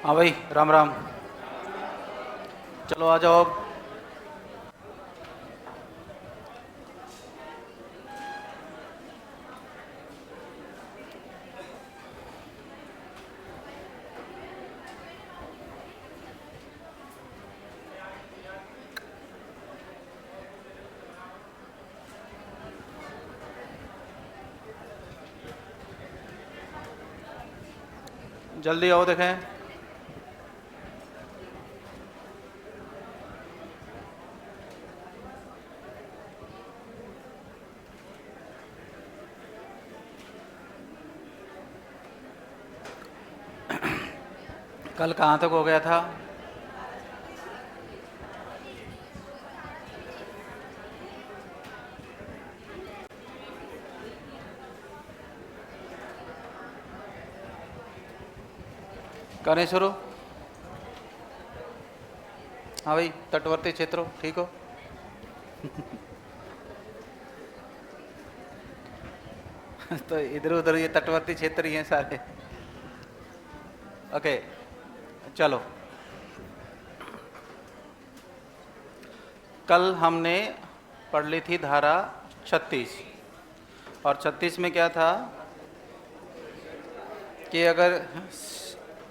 हाँ भाई, राम राम। चलो आ जाओ अब। जल्दी आओ, देखें। कल कहाँ तक हो गया था? करें शुरू? हाँ भाई, तटवर्ती क्षेत्रों, ठीक हो? तो इधर उधर ये तटवर्ती क्षेत्र ही हैं सारे। ओके, चलो। कल हमने पढ़ ली थी धारा 36। और 36 में क्या था कि अगर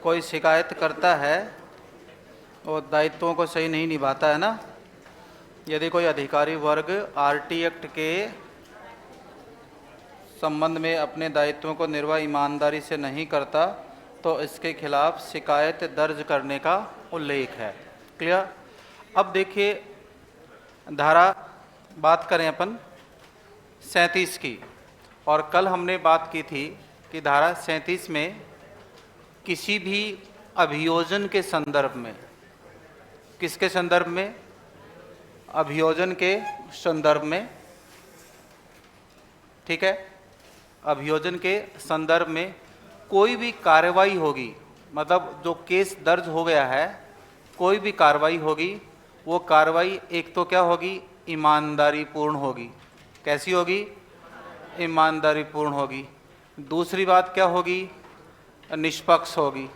कोई शिकायत करता है और दायित्वों को सही नहीं निभाता है ना, यदि कोई अधिकारी वर्ग आरटी एक्ट के संबंध में अपने दायित्वों को निर्वाह ईमानदारी से नहीं करता, तो इसके खिलाफ शिकायत दर्ज करने का उल्लेख है। क्लियर? अब देखिए, धारा बात करें अपन 37 की। और कल हमने बात की थी कि धारा 37 में किसी भी अभियोजन के संदर्भ में, किसके संदर्भ में? अभियोजन के संदर्भ में, ठीक है। अभियोजन के संदर्भ में कोई भी कार्रवाई होगी, मतलब जो केस दर्ज हो गया है, कोई भी कार्रवाई होगी, वो कार्रवाई एक तो क्या होगी? ईमानदारी पूर्ण होगी। कैसी होगी? ईमानदारी पूर्ण होगी। दूसरी बात क्या होगी? निष्पक्ष होगी।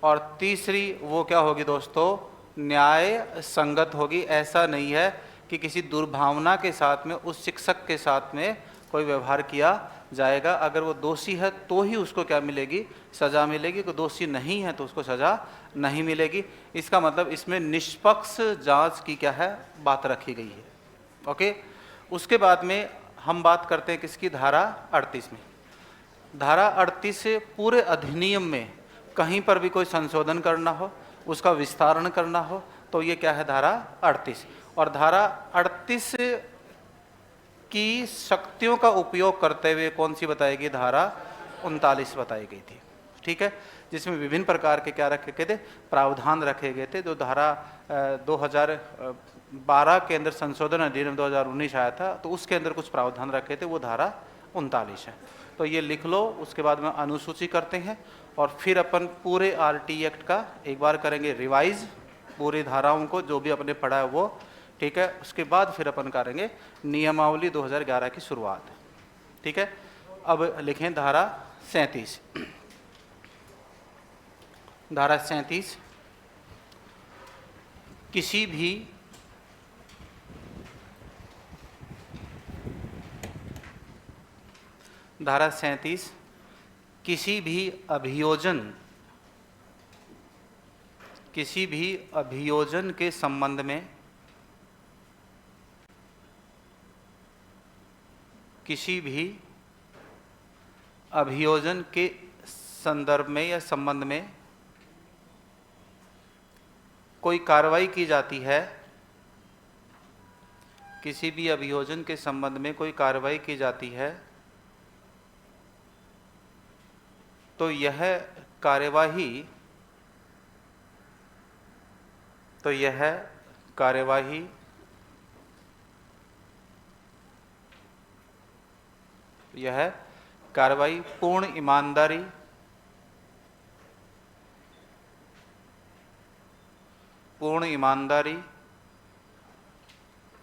और तीसरी वो क्या होगी दोस्तों? न्याय संगत होगी। ऐसा नहीं है कि किसी दुर्भावना के साथ में उस शिक्षक के साथ में कोई व्यवहार किया जाएगा। अगर वो दोषी है तो ही उसको क्या मिलेगी? सज़ा मिलेगी। कोई दोषी नहीं है तो उसको सज़ा नहीं मिलेगी। इसका मतलब इसमें निष्पक्ष जांच की क्या है? बात रखी गई है। ओके। उसके बाद में हम बात करते हैं किसकी? धारा 38 में। धारा 38 से पूरे अधिनियम में कहीं पर भी कोई संशोधन करना हो, उसका विस्तारण करना हो, तो ये क्या है? धारा 38। और धारा 38 की शक्तियों का उपयोग करते हुए कौन सी बताएगी? धारा 39 बताई गई थी, ठीक है। जिसमें विभिन्न प्रकार के क्या रखे गए थे? प्रावधान रखे गए थे। जो धारा 2012 के अंदर संशोधन अधिनियम 2019 आया था, तो उसके अंदर कुछ प्रावधान रखे थे, वो धारा 39 है। तो ये लिख लो। उसके बाद में अनुसूची करते हैं और फिर अपन पूरे आरटी एक्ट का एक बार करेंगे रिवाइज, पूरी धाराओं को जो भी अपने पढ़ा है वो, ठीक है। उसके बाद फिर अपन करेंगे नियमावली 2011 की शुरुआत, ठीक है। अब लिखें धारा 37। धारा 37 किसी भी धारा 37 किसी भी अभियोजन के संबंध में, किसी भी अभियोजन के संदर्भ में या संबंध में कोई कार्रवाई की जाती है, किसी भी अभियोजन के संबंध में कोई कार्रवाई की जाती है, तो यह कार्यवाही पूर्ण ईमानदारी,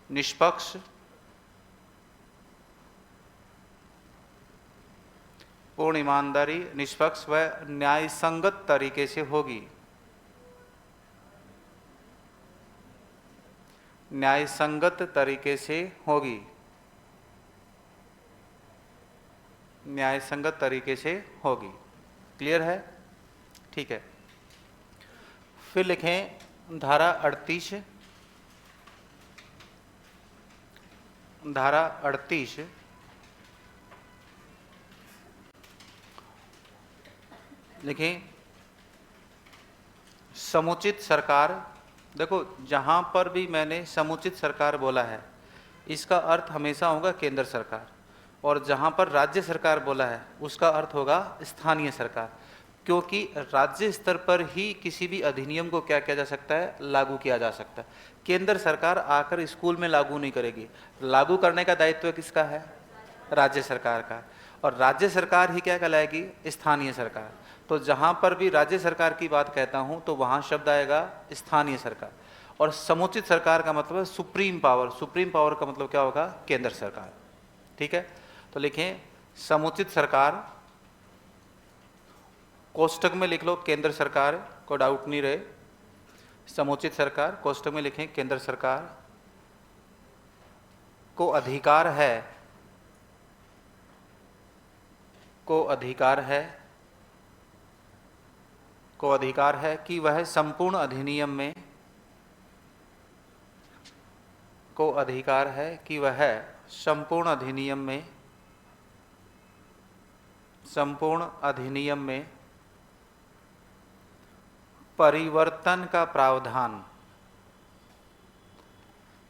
निष्पक्ष, व न्याय संगत तरीके से होगी। न्यायसंगत तरीके से होगी, न्यायसंगत तरीके से होगी। क्लियर है? ठीक है। फिर लिखें धारा 38, धारा 38 लिखें समुचित सरकार। देखो जहां पर भी मैंने समुचित सरकार बोला है इसका अर्थ हमेशा होगा केंद्र सरकार, और जहां पर राज्य सरकार बोला है उसका अर्थ होगा स्थानीय सरकार, क्योंकि राज्य स्तर पर ही किसी भी अधिनियम को क्या किया जा सकता है, लागू किया जा सकता है। केंद्र सरकार आकर स्कूल में लागू नहीं करेगी, लागू करने का दायित्व किसका है, राज्य सरकार का, और राज्य सरकार ही क्या कहलाएगी, स्थानीय सरकार। तो जहां पर भी राज्य सरकार की बात कहता हूं तो वहां शब्द आएगा स्थानीय सरकार, और समुचित सरकार का मतलब है सुप्रीम पावर, सुप्रीम पावर का मतलब क्या होगा, केंद्र सरकार। ठीक है, तो लिखें समुचित सरकार, कोष्टक में लिख लो केंद्र सरकार, को डाउट नहीं रहे, समुचित सरकार कोष्टक में लिखें केंद्र सरकार को अधिकार है, को अधिकार है, को अधिकार है कि वह संपूर्ण अधिनियम में, को अधिकार है कि वह संपूर्ण अधिनियम में, संपूर्ण अधिनियम में परिवर्तन का प्रावधान,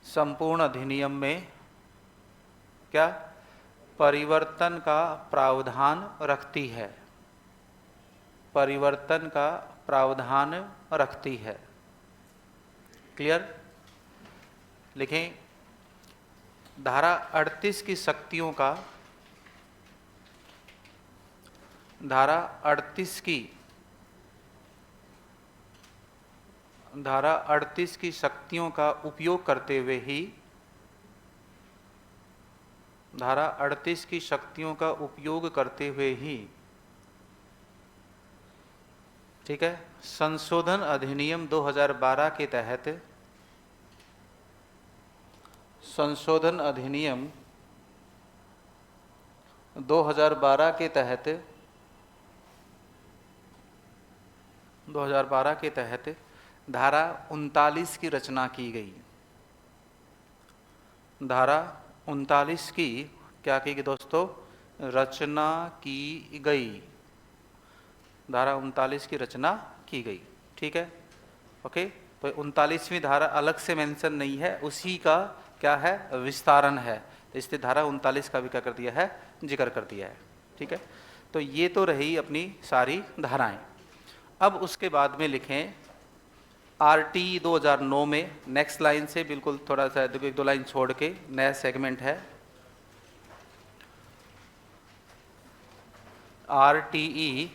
संपूर्ण अधिनियम में क्या, परिवर्तन का प्रावधान रखती है, परिवर्तन का प्रावधान रखती है। क्लियर? लिखें धारा 38 की शक्तियों का, धारा 38 की, धारा 38 की शक्तियों का उपयोग करते हुए ही, धारा 38 की शक्तियों का उपयोग करते हुए ही, ठीक है, संशोधन अधिनियम 2012 के तहत, संशोधन अधिनियम 2012 के तहत, 2012 के तहत धारा 39 की रचना की गई। धारा 39 की क्या की गई दोस्तों, रचना की गई, धारा 39 की रचना की गई। ठीक है, ओके। तो 39वीं धारा अलग से मेंशन नहीं है, उसी का क्या है, विस्तारण है, तो इसलिए धारा 39 का भी क्या कर दिया है, जिक्र कर दिया है। ठीक है, तो ये तो रही अपनी सारी धाराएं। अब उसके बाद में लिखें आरटी 2009 में, नेक्स्ट लाइन से बिल्कुल थोड़ा सा एक दो लाइन छोड़ के नया सेगमेंट है, आरटीई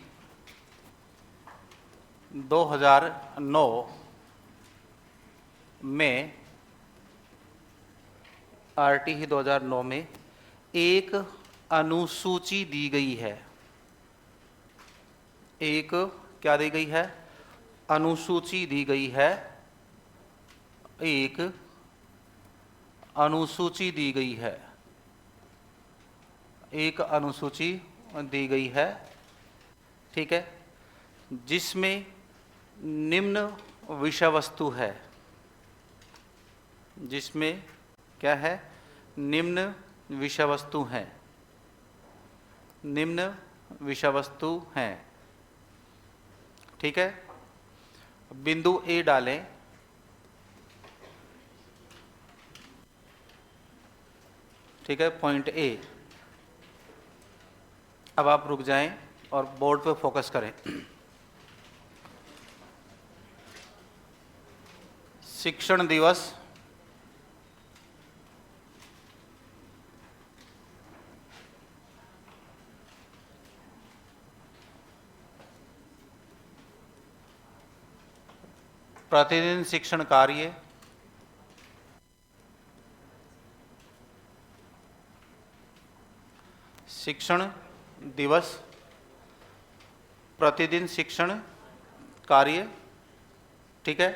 2009 में, आरटीई 2009 में एक अनुसूची दी गई है, एक क्या दी गई है, अनुसूची दी गई है, एक अनुसूची दी गई है, एक अनुसूची दी गई है। ठीक है, जिसमें निम्न विषय वस्तु है, जिसमें क्या है, निम्न विषय वस्तु है, निम्न विषय वस्तु हैं। ठीक है, बिंदु ए डालें, ठीक है, पॉइंट ए। अब आप रुक जाएं और बोर्ड पे फोकस करें। शिक्षण दिवस, प्रतिदिन शिक्षण कार्य, शिक्षण दिवस, प्रतिदिन शिक्षण कार्य। ठीक है,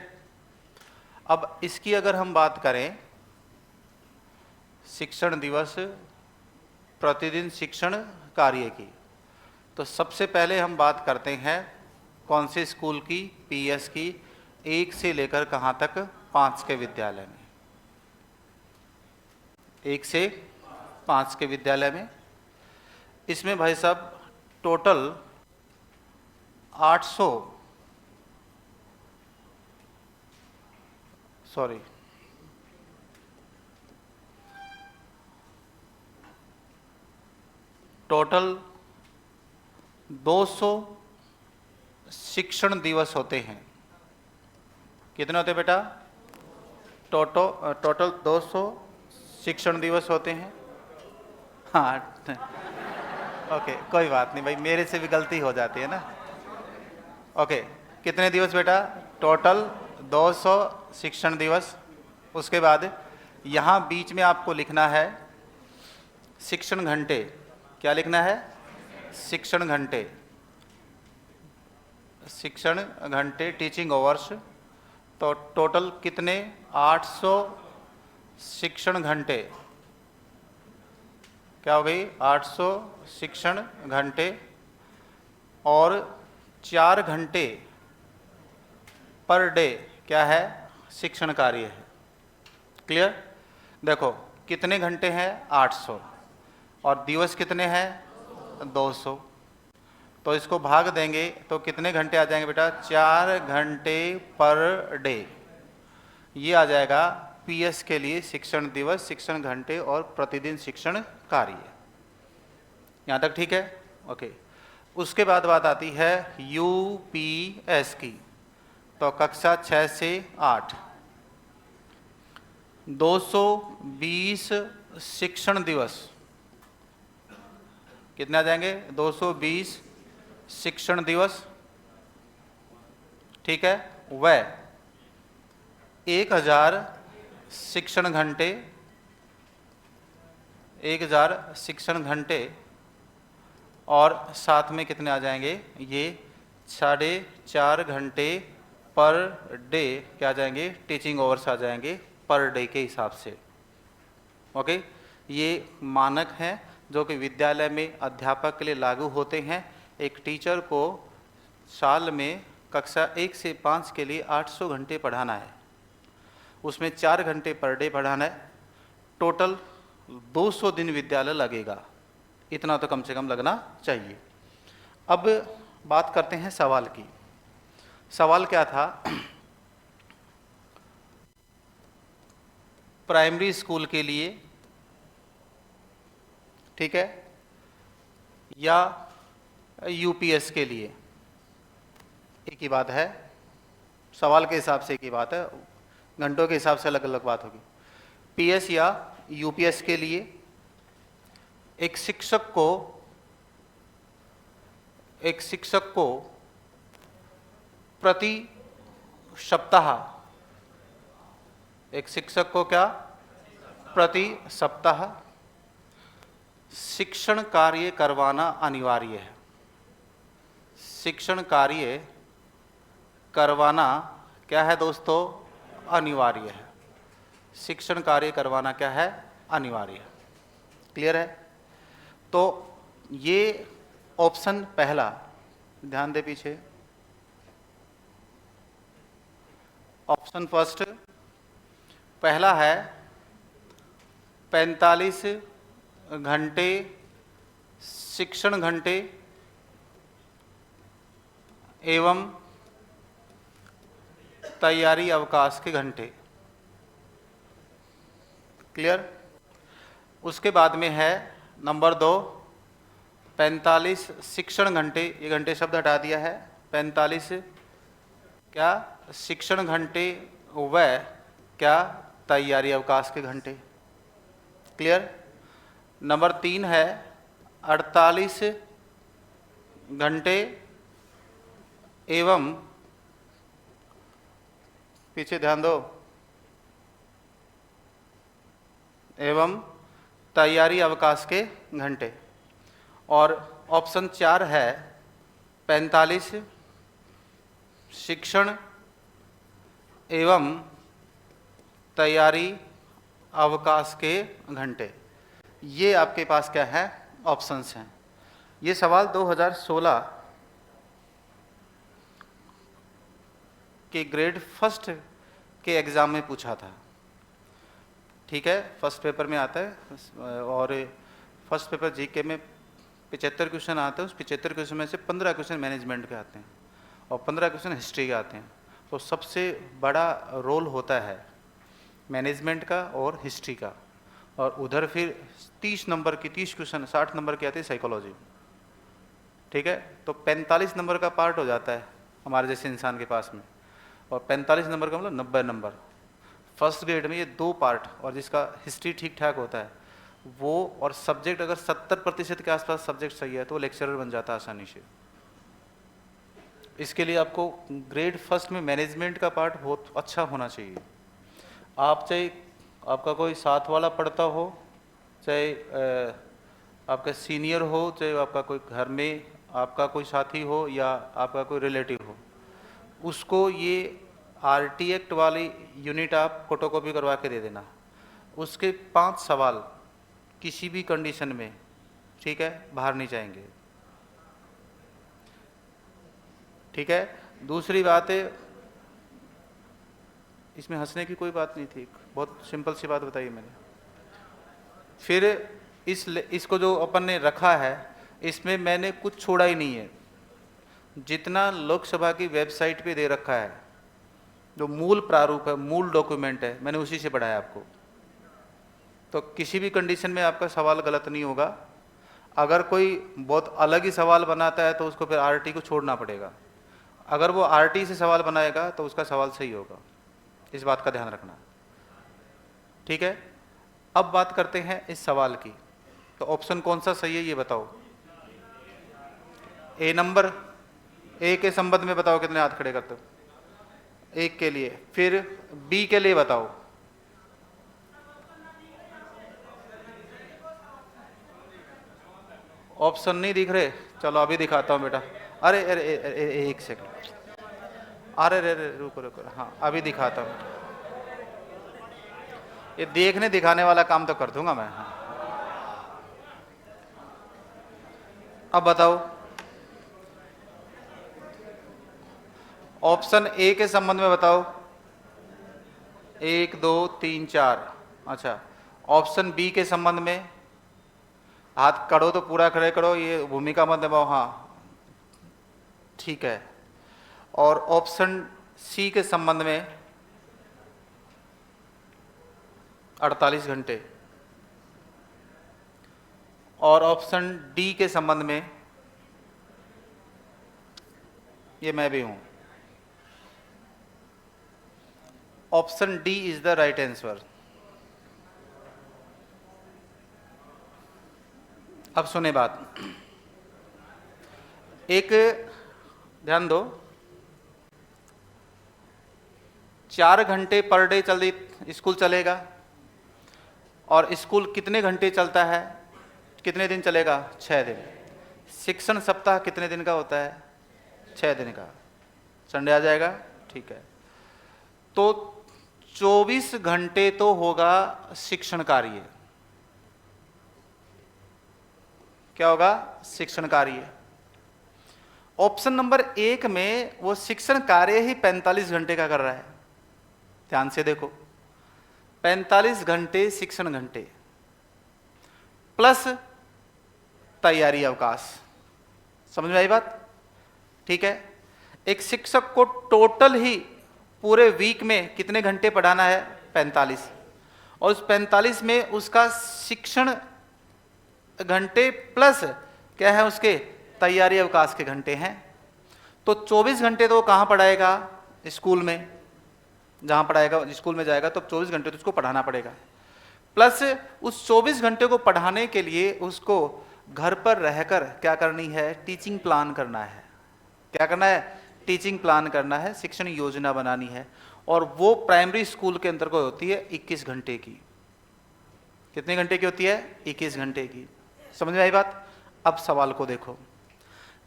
अब इसकी अगर हम बात करें शिक्षण दिवस प्रतिदिन शिक्षण कार्य की। तो सबसे पहले हम बात करते हैं कौन से स्कूल की, पीएस की, 1 से लेकर कहाँ तक, 5 के विद्यालय में। 1 से 5 के विद्यालय में इसमें भाई साहब टोटल 800 सॉरी टोटल 200 शिक्षण दिवस होते हैं। कितने होते हैं बेटा? टोटल 200 शिक्षण दिवस होते हैं। हाँ ओके, कोई बात नहीं भाई, मेरे से भी गलती हो जाती है ना। ओके, कितने दिवस बेटा? टोटल 200 शिक्षण दिवस। उसके बाद यहाँ बीच में आपको लिखना है शिक्षण घंटे। क्या लिखना है? शिक्षण घंटे। शिक्षण घंटे, टीचिंग आवर्स। तो टोटल कितने? 800 शिक्षण घंटे। क्या हो गई? 800 शिक्षण घंटे और 4 घंटे पर डे क्या है? शिक्षण कार्य है। क्लियर? देखो कितने घंटे हैं? 800 और दिवस कितने हैं? 200। तो इसको भाग देंगे तो कितने घंटे आ जाएंगे बेटा? 4 घंटे पर डे। ये आ जाएगा पीएस के लिए शिक्षण दिवस, शिक्षण घंटे और प्रतिदिन शिक्षण कार्य। यहाँ तक ठीक है? ओके। उसके बाद बात आती है यूपीएस की। तो कक्षा 6 से 8 220 शिक्षण दिवस। कितने आ जाएंगे? 220 शिक्षण दिवस। ठीक है? वह 1000 शिक्षण घंटे, 1000 शिक्षण घंटे और साथ में कितने आ जाएंगे? ये 4.5 घंटे पर डे क्या आ जाएंगे? टीचिंग आवर्स आ जाएंगे पर डे के हिसाब से। ओके, ये मानक हैं जो कि विद्यालय में अध्यापक के लिए लागू होते हैं। एक टीचर को साल में कक्षा 1 से 5 के लिए 800 घंटे पढ़ाना है, उसमें 4 घंटे पर डे पढ़ाना है। टोटल 200 दिन विद्यालय लगेगा, इतना तो कम से कम लगना चाहिए। अब बात करते हैं सवाल की। सवाल क्या था? प्राइमरी स्कूल के लिए, ठीक है, या यूपीएस के लिए? एक ही बात है, सवाल के हिसाब से एक ही बात है, घंटों के हिसाब से अलग अलग बात होगी। पीएस या यूपीएस के लिए एक शिक्षक को प्रति सप्ताह, एक शिक्षक को क्या? प्रति सप्ताह शिक्षण कार्य करवाना अनिवार्य है। शिक्षण कार्य करवाना क्या है दोस्तों? अनिवार्य है। शिक्षण कार्य करवाना क्या है? अनिवार्य है। क्लियर है? तो ये ऑप्शन पहला, ध्यान दे पीछे, ऑप्शन फर्स्ट पहला है 45 घंटे शिक्षण घंटे एवं तैयारी अवकाश के घंटे। क्लियर? उसके बाद में है नंबर 2 45 शिक्षण घंटे, ये घंटे शब्द हटा दिया है, 45 क्या? शिक्षण घंटे व क्या? तैयारी अवकाश के घंटे। क्लियर? नंबर 3 है 48 घंटे एवं, पीछे ध्यान दो, एवं तैयारी अवकाश के घंटे। और ऑप्शन 4 है 45 शिक्षण एवं तैयारी अवकाश के घंटे। ये आपके पास क्या है, ऑप्शंस हैं। ये सवाल 2016 के ग्रेड फर्स्ट के एग्ज़ाम में पूछा था। ठीक है, फर्स्ट पेपर में आता है, और फर्स्ट पेपर जीके में 75 क्वेश्चन आते हैं। उस 75 क्वेश्चन में से 15 क्वेश्चन मैनेजमेंट के आते हैं और 15 क्वेश्चन हिस्ट्री के आते हैं। तो सबसे बड़ा रोल होता है मैनेजमेंट का और हिस्ट्री का, और उधर फिर 30 नंबर की 30 क्वेश्चन 60 नंबर की आती है साइकोलॉजी। ठीक है, तो 45 नंबर का पार्ट हो जाता है हमारे जैसे इंसान के पास में, और 45 नंबर का मतलब 90 नंबर फर्स्ट ग्रेड में। ये 2 पार्ट, और जिसका हिस्ट्री ठीक ठाक होता है वो, और सब्जेक्ट अगर 70% के आसपास सब्जेक्ट सही है तो वो लेक्चरर बन जाता है आसानी से। इसके लिए आपको ग्रेड फर्स्ट में मैनेजमेंट का पार्ट बहुत अच्छा होना चाहिए। आप चाहे आपका कोई साथ वाला पढ़ता हो, चाहे आपका सीनियर हो, चाहे आपका कोई घर में आपका कोई साथी हो या आपका कोई रिलेटिव हो, उसको ये आरटी एक्ट वाली यूनिट आप फोटोकॉपी करवा के दे देना। उसके 5 सवाल किसी भी कंडीशन में, ठीक है, बाहर नहीं जाएंगे। ठीक है, दूसरी बात है, इसमें हंसने की कोई बात नहीं थी, बहुत सिंपल सी बात बताई मैंने। फिर इसको जो अपन ने रखा है, इसमें मैंने कुछ छोड़ा ही नहीं है। जितना लोकसभा की वेबसाइट पे दे रखा है, जो मूल प्रारूप है, मूल डॉक्यूमेंट है, मैंने उसी से पढ़ाया आपको। तो किसी भी कंडीशन में आपका सवाल गलत नहीं होगा। अगर कोई बहुत अलग ही सवाल बनाता है तो उसको फिर आरटी को छोड़ना पड़ेगा। अगर वो आरटी से सवाल बनाएगा तो उसका सवाल सही होगा। इस बात का ध्यान रखना। ठीक है, अब बात करते हैं इस सवाल की। तो ऑप्शन कौन सा सही है ये बताओ। ए नंबर, ए के संबंध में बताओ कितने हाथ खड़े करते हो, एक के लिए। फिर बी के लिए बताओ। ऑप्शन नहीं दिख रहे, चलो अभी दिखाता हूं बेटा। अरे अरे एक सेकंड, अरे अरे रुको रुको, हाँ अभी दिखाता हूं। ये देखने दिखाने वाला काम तो कर दूंगा मैं। हाँ, अब बताओ ऑप्शन ए के संबंध में बताओ। 1 2 3 4। अच्छा, ऑप्शन बी के संबंध में हाथ करो तो पूरा खड़े करो, ये भूमिका मत दबाओ। हाँ ठीक है। और ऑप्शन सी के संबंध में 48 घंटे। और ऑप्शन डी के संबंध में ये मैं भी हूं। Option D is the right answer. अब सुने बात, एक ध्यान दो, 4 घंटे पर डे स्कूल चलेगा। और स्कूल कितने घंटे चलता है, कितने दिन चलेगा, 6 दिन। शिक्षण सप्ताह कितने दिन का होता है, 6 दिन का। संडे आ जाएगा, ठीक है। तो 24 घंटे तो होगा शिक्षण कार्य। क्या होगा, शिक्षण कार्य। ऑप्शन नंबर 1 में वो शिक्षण कार्य ही 45 घंटे का कर रहा है। ध्यान से देखो, 45 घंटे शिक्षण घंटे प्लस तैयारी अवकाश। समझ में आई बात, ठीक है। एक शिक्षक को टोटल ही पूरे वीक में कितने घंटे पढ़ाना है, 45। और उस 45 में उसका शिक्षण घंटे प्लस क्या है, उसके तैयारी अवकाश के घंटे हैं। तो 24 घंटे तो कहाँ पढ़ाएगा, स्कूल में। जहाँ पढ़ाएगा स्कूल में जाएगा तो 24 घंटे तो उसको पढ़ाना पड़ेगा। प्लस उस 24 घंटे को पढ़ाने के लिए उसको घर पर रहकर क्या करनी है, टीचिंग प्लान करना है। क्या करना है, टीचिंग प्लान करना है, शिक्षण योजना बनानी है। और वो प्राइमरी स्कूल के अंतर्गत होती है 21 घंटे की। कितने घंटे की होती है, 21 घंटे की। समझ में आई बात। अब सवाल को देखो,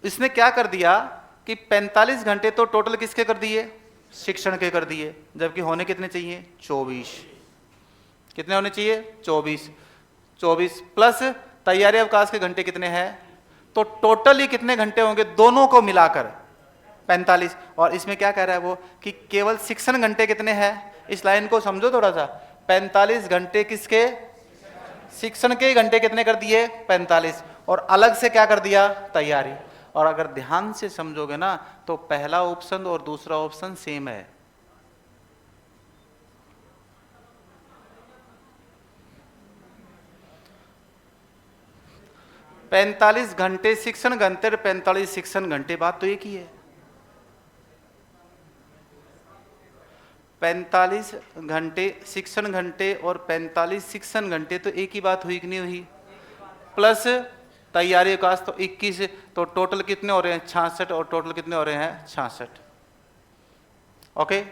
इसने क्या कर दिया कि 45 घंटे तो टोटल किसके कर दिए, शिक्षण के कर दिए, जबकि होने कितने चाहिए, 24। कितने होने चाहिए? 24। 24 प्लस तैयारी अवकाश के घंटे कितने हैं? तो टोटली कितने घंटे होंगे दोनों को मिलाकर? 45। और इसमें क्या कह रहा है वो कि केवल शिक्षण घंटे कितने हैं? इस लाइन को समझो थोड़ा सा। 45 घंटे किसके? शिक्षण के घंटे कितने कर दिए? 45। और अलग से क्या कर दिया? तैयारी। और अगर ध्यान से समझोगे ना तो पहला ऑप्शन और दूसरा ऑप्शन सेम है। पैंतालीस घंटे शिक्षण घंटे और 45 शिक्षण घंटे, बात तो एक ही है। 45 घंटे शिक्षण घंटे और 45 शिक्षण घंटे, तो एक ही बात हुई कि नहीं हुई? प्लस तैयारी अवकाश तो 21, तो टोटल कितने हो रहे हैं? 66। और टोटल कितने हो रहे हैं? 66। ओके।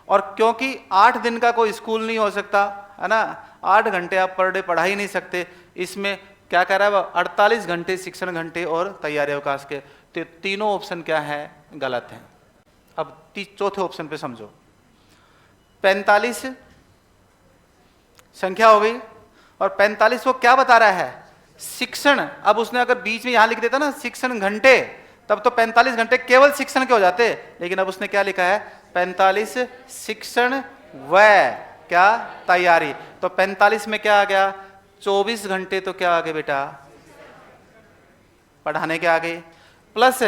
और क्योंकि 8 दिन का कोई स्कूल नहीं हो सकता है ना, 8 घंटे आप पर डे पढ़ा ही नहीं सकते, इसमें क्या कह रहा है? 48 घंटे शिक्षण घंटे और तैयारी अवकाश के। तो तीनों ऑप्शन क्या है? गलत हैं। अब चौथे ऑप्शन पे समझो। 45 संख्या हो गई और 45 वो क्या बता रहा है? शिक्षण। अब उसने अगर बीच में यहां लिख देता ना शिक्षण घंटे, तब तो 45 घंटे केवल शिक्षण के हो जाते, लेकिन अब उसने क्या लिखा है? 45 शिक्षण व क्या? तैयारी। तो 45 में क्या आ गया? 24 घंटे। तो क्या आ गए बेटा? पढ़ाने के आ गए, प्लस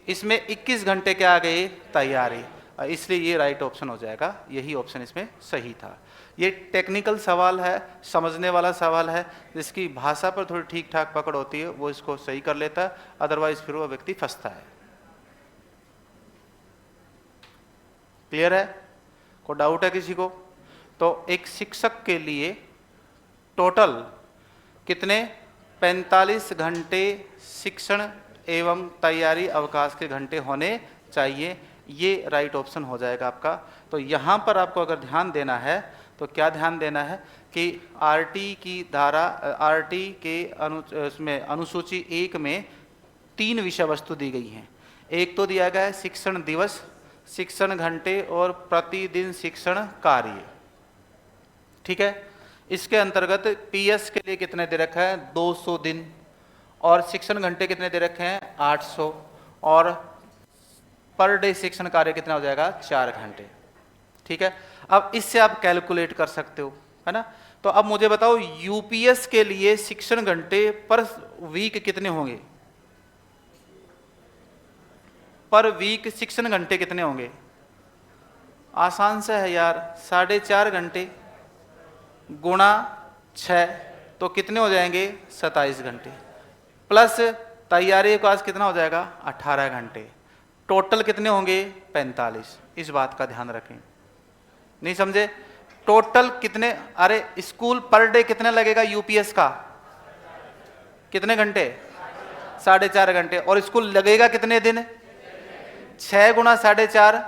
इसमें 21 घंटे क्या आ गए? तैयारी। इसलिए ये राइट ऑप्शन हो जाएगा, यही ऑप्शन इसमें सही था। ये टेक्निकल सवाल है, समझने वाला सवाल है, जिसकी भाषा पर थोड़ी ठीक ठाक पकड़ होती है वो इसको सही कर लेता है, अदरवाइज फिर वो व्यक्ति फंसता है। क्लियर है? कोई डाउट है किसी को? तो एक शिक्षक के लिए टोटल कितने? 45 घंटे शिक्षण एवं तैयारी अवकाश के घंटे होने चाहिए। ये राइट ऑप्शन हो जाएगा आपका। तो यहाँ पर आपको अगर ध्यान देना है तो क्या ध्यान देना है कि आरटी की धारा, आरटी के उसमें अनुसूची 1 में 3 विषय वस्तु दी गई हैं। एक तो दिया गया है शिक्षण दिवस, शिक्षण घंटे और प्रतिदिन शिक्षण कार्य। ठीक है। इसके अंतर्गत पीएस के लिए कितने दे रखा है? 200 दिन। और शिक्षण घंटे कितने दे रखे हैं? 800। और पर डे शिक्षण कार्य कितना हो जाएगा? 4 घंटे। ठीक है। अब इससे आप कैलकुलेट कर सकते हो, है ना। तो अब मुझे बताओ यूपीएस के लिए शिक्षण घंटे पर वीक कितने होंगे? पर वीक शिक्षण घंटे कितने होंगे? आसान से है यार, 4.5 घंटे गुणा 6, तो कितने हो जाएंगे? 27 घंटे। प्लस तैयारी अवकाश कितना हो जाएगा? 18 घंटे। टोटल कितने होंगे? 45। इस बात का ध्यान रखें। नहीं समझे? टोटल कितने? अरे स्कूल पर डे कितने लगेगा यूपीएस का? कितने घंटे? 4.5 घंटे। और स्कूल लगेगा कितने दिन? 6 गुणा 4.5,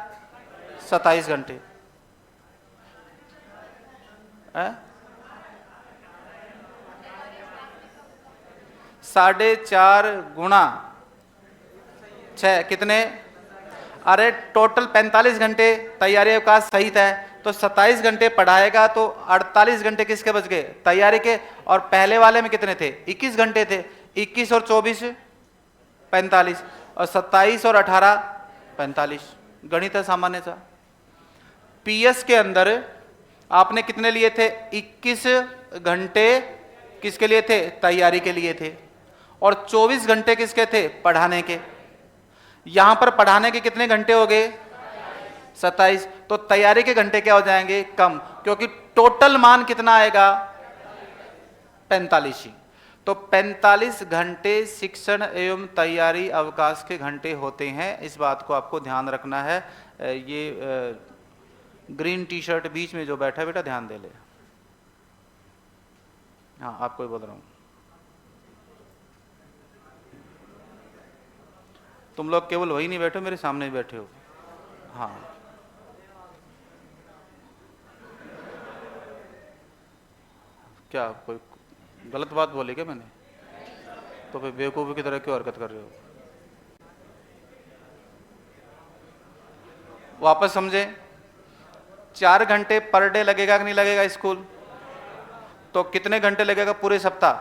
27 घंटे। 4.5 गुणा 6 कितने? अरे टोटल 45 घंटे तैयारी अवकाश सहित है, तो 27 घंटे पढ़ाएगा तो 48 घंटे किसके बच गए? तैयारी के। और पहले वाले में कितने थे? 21 घंटे थे। 21 और 24 45, और 27 और 18 45। गणित है सामान्य सा। पीएस के अंदर आपने कितने लिए थे? 21 घंटे किसके लिए थे? तैयारी के लिए थे। और 24 घंटे किसके थे? पढ़ाने के। यहां पर पढ़ाने के कितने घंटे हो गए? 27। तो तैयारी के घंटे क्या हो जाएंगे? कम, क्योंकि टोटल मान कितना आएगा? 45 ही। तो 45 घंटे शिक्षण एवं तैयारी अवकाश के घंटे होते हैं। इस बात को आपको ध्यान रखना है। ये ग्रीन टी शर्ट बीच में जो बैठा है बेटा ध्यान दे ले। हाँ आपको ही बोल रहा हूं। तुम लोग केवल वही नहीं बैठे, मेरे सामने ही बैठे हो। हाँ क्या कोई गलत बात बोली क्या मैंने? तो फिर बेवकूफ़ी की तरह क्यों हरकत कर रहे हो? वापस समझे। 4 घंटे पर डे लगेगा कि नहीं लगेगा स्कूल? तो कितने घंटे लगेगा पूरे सप्ताह?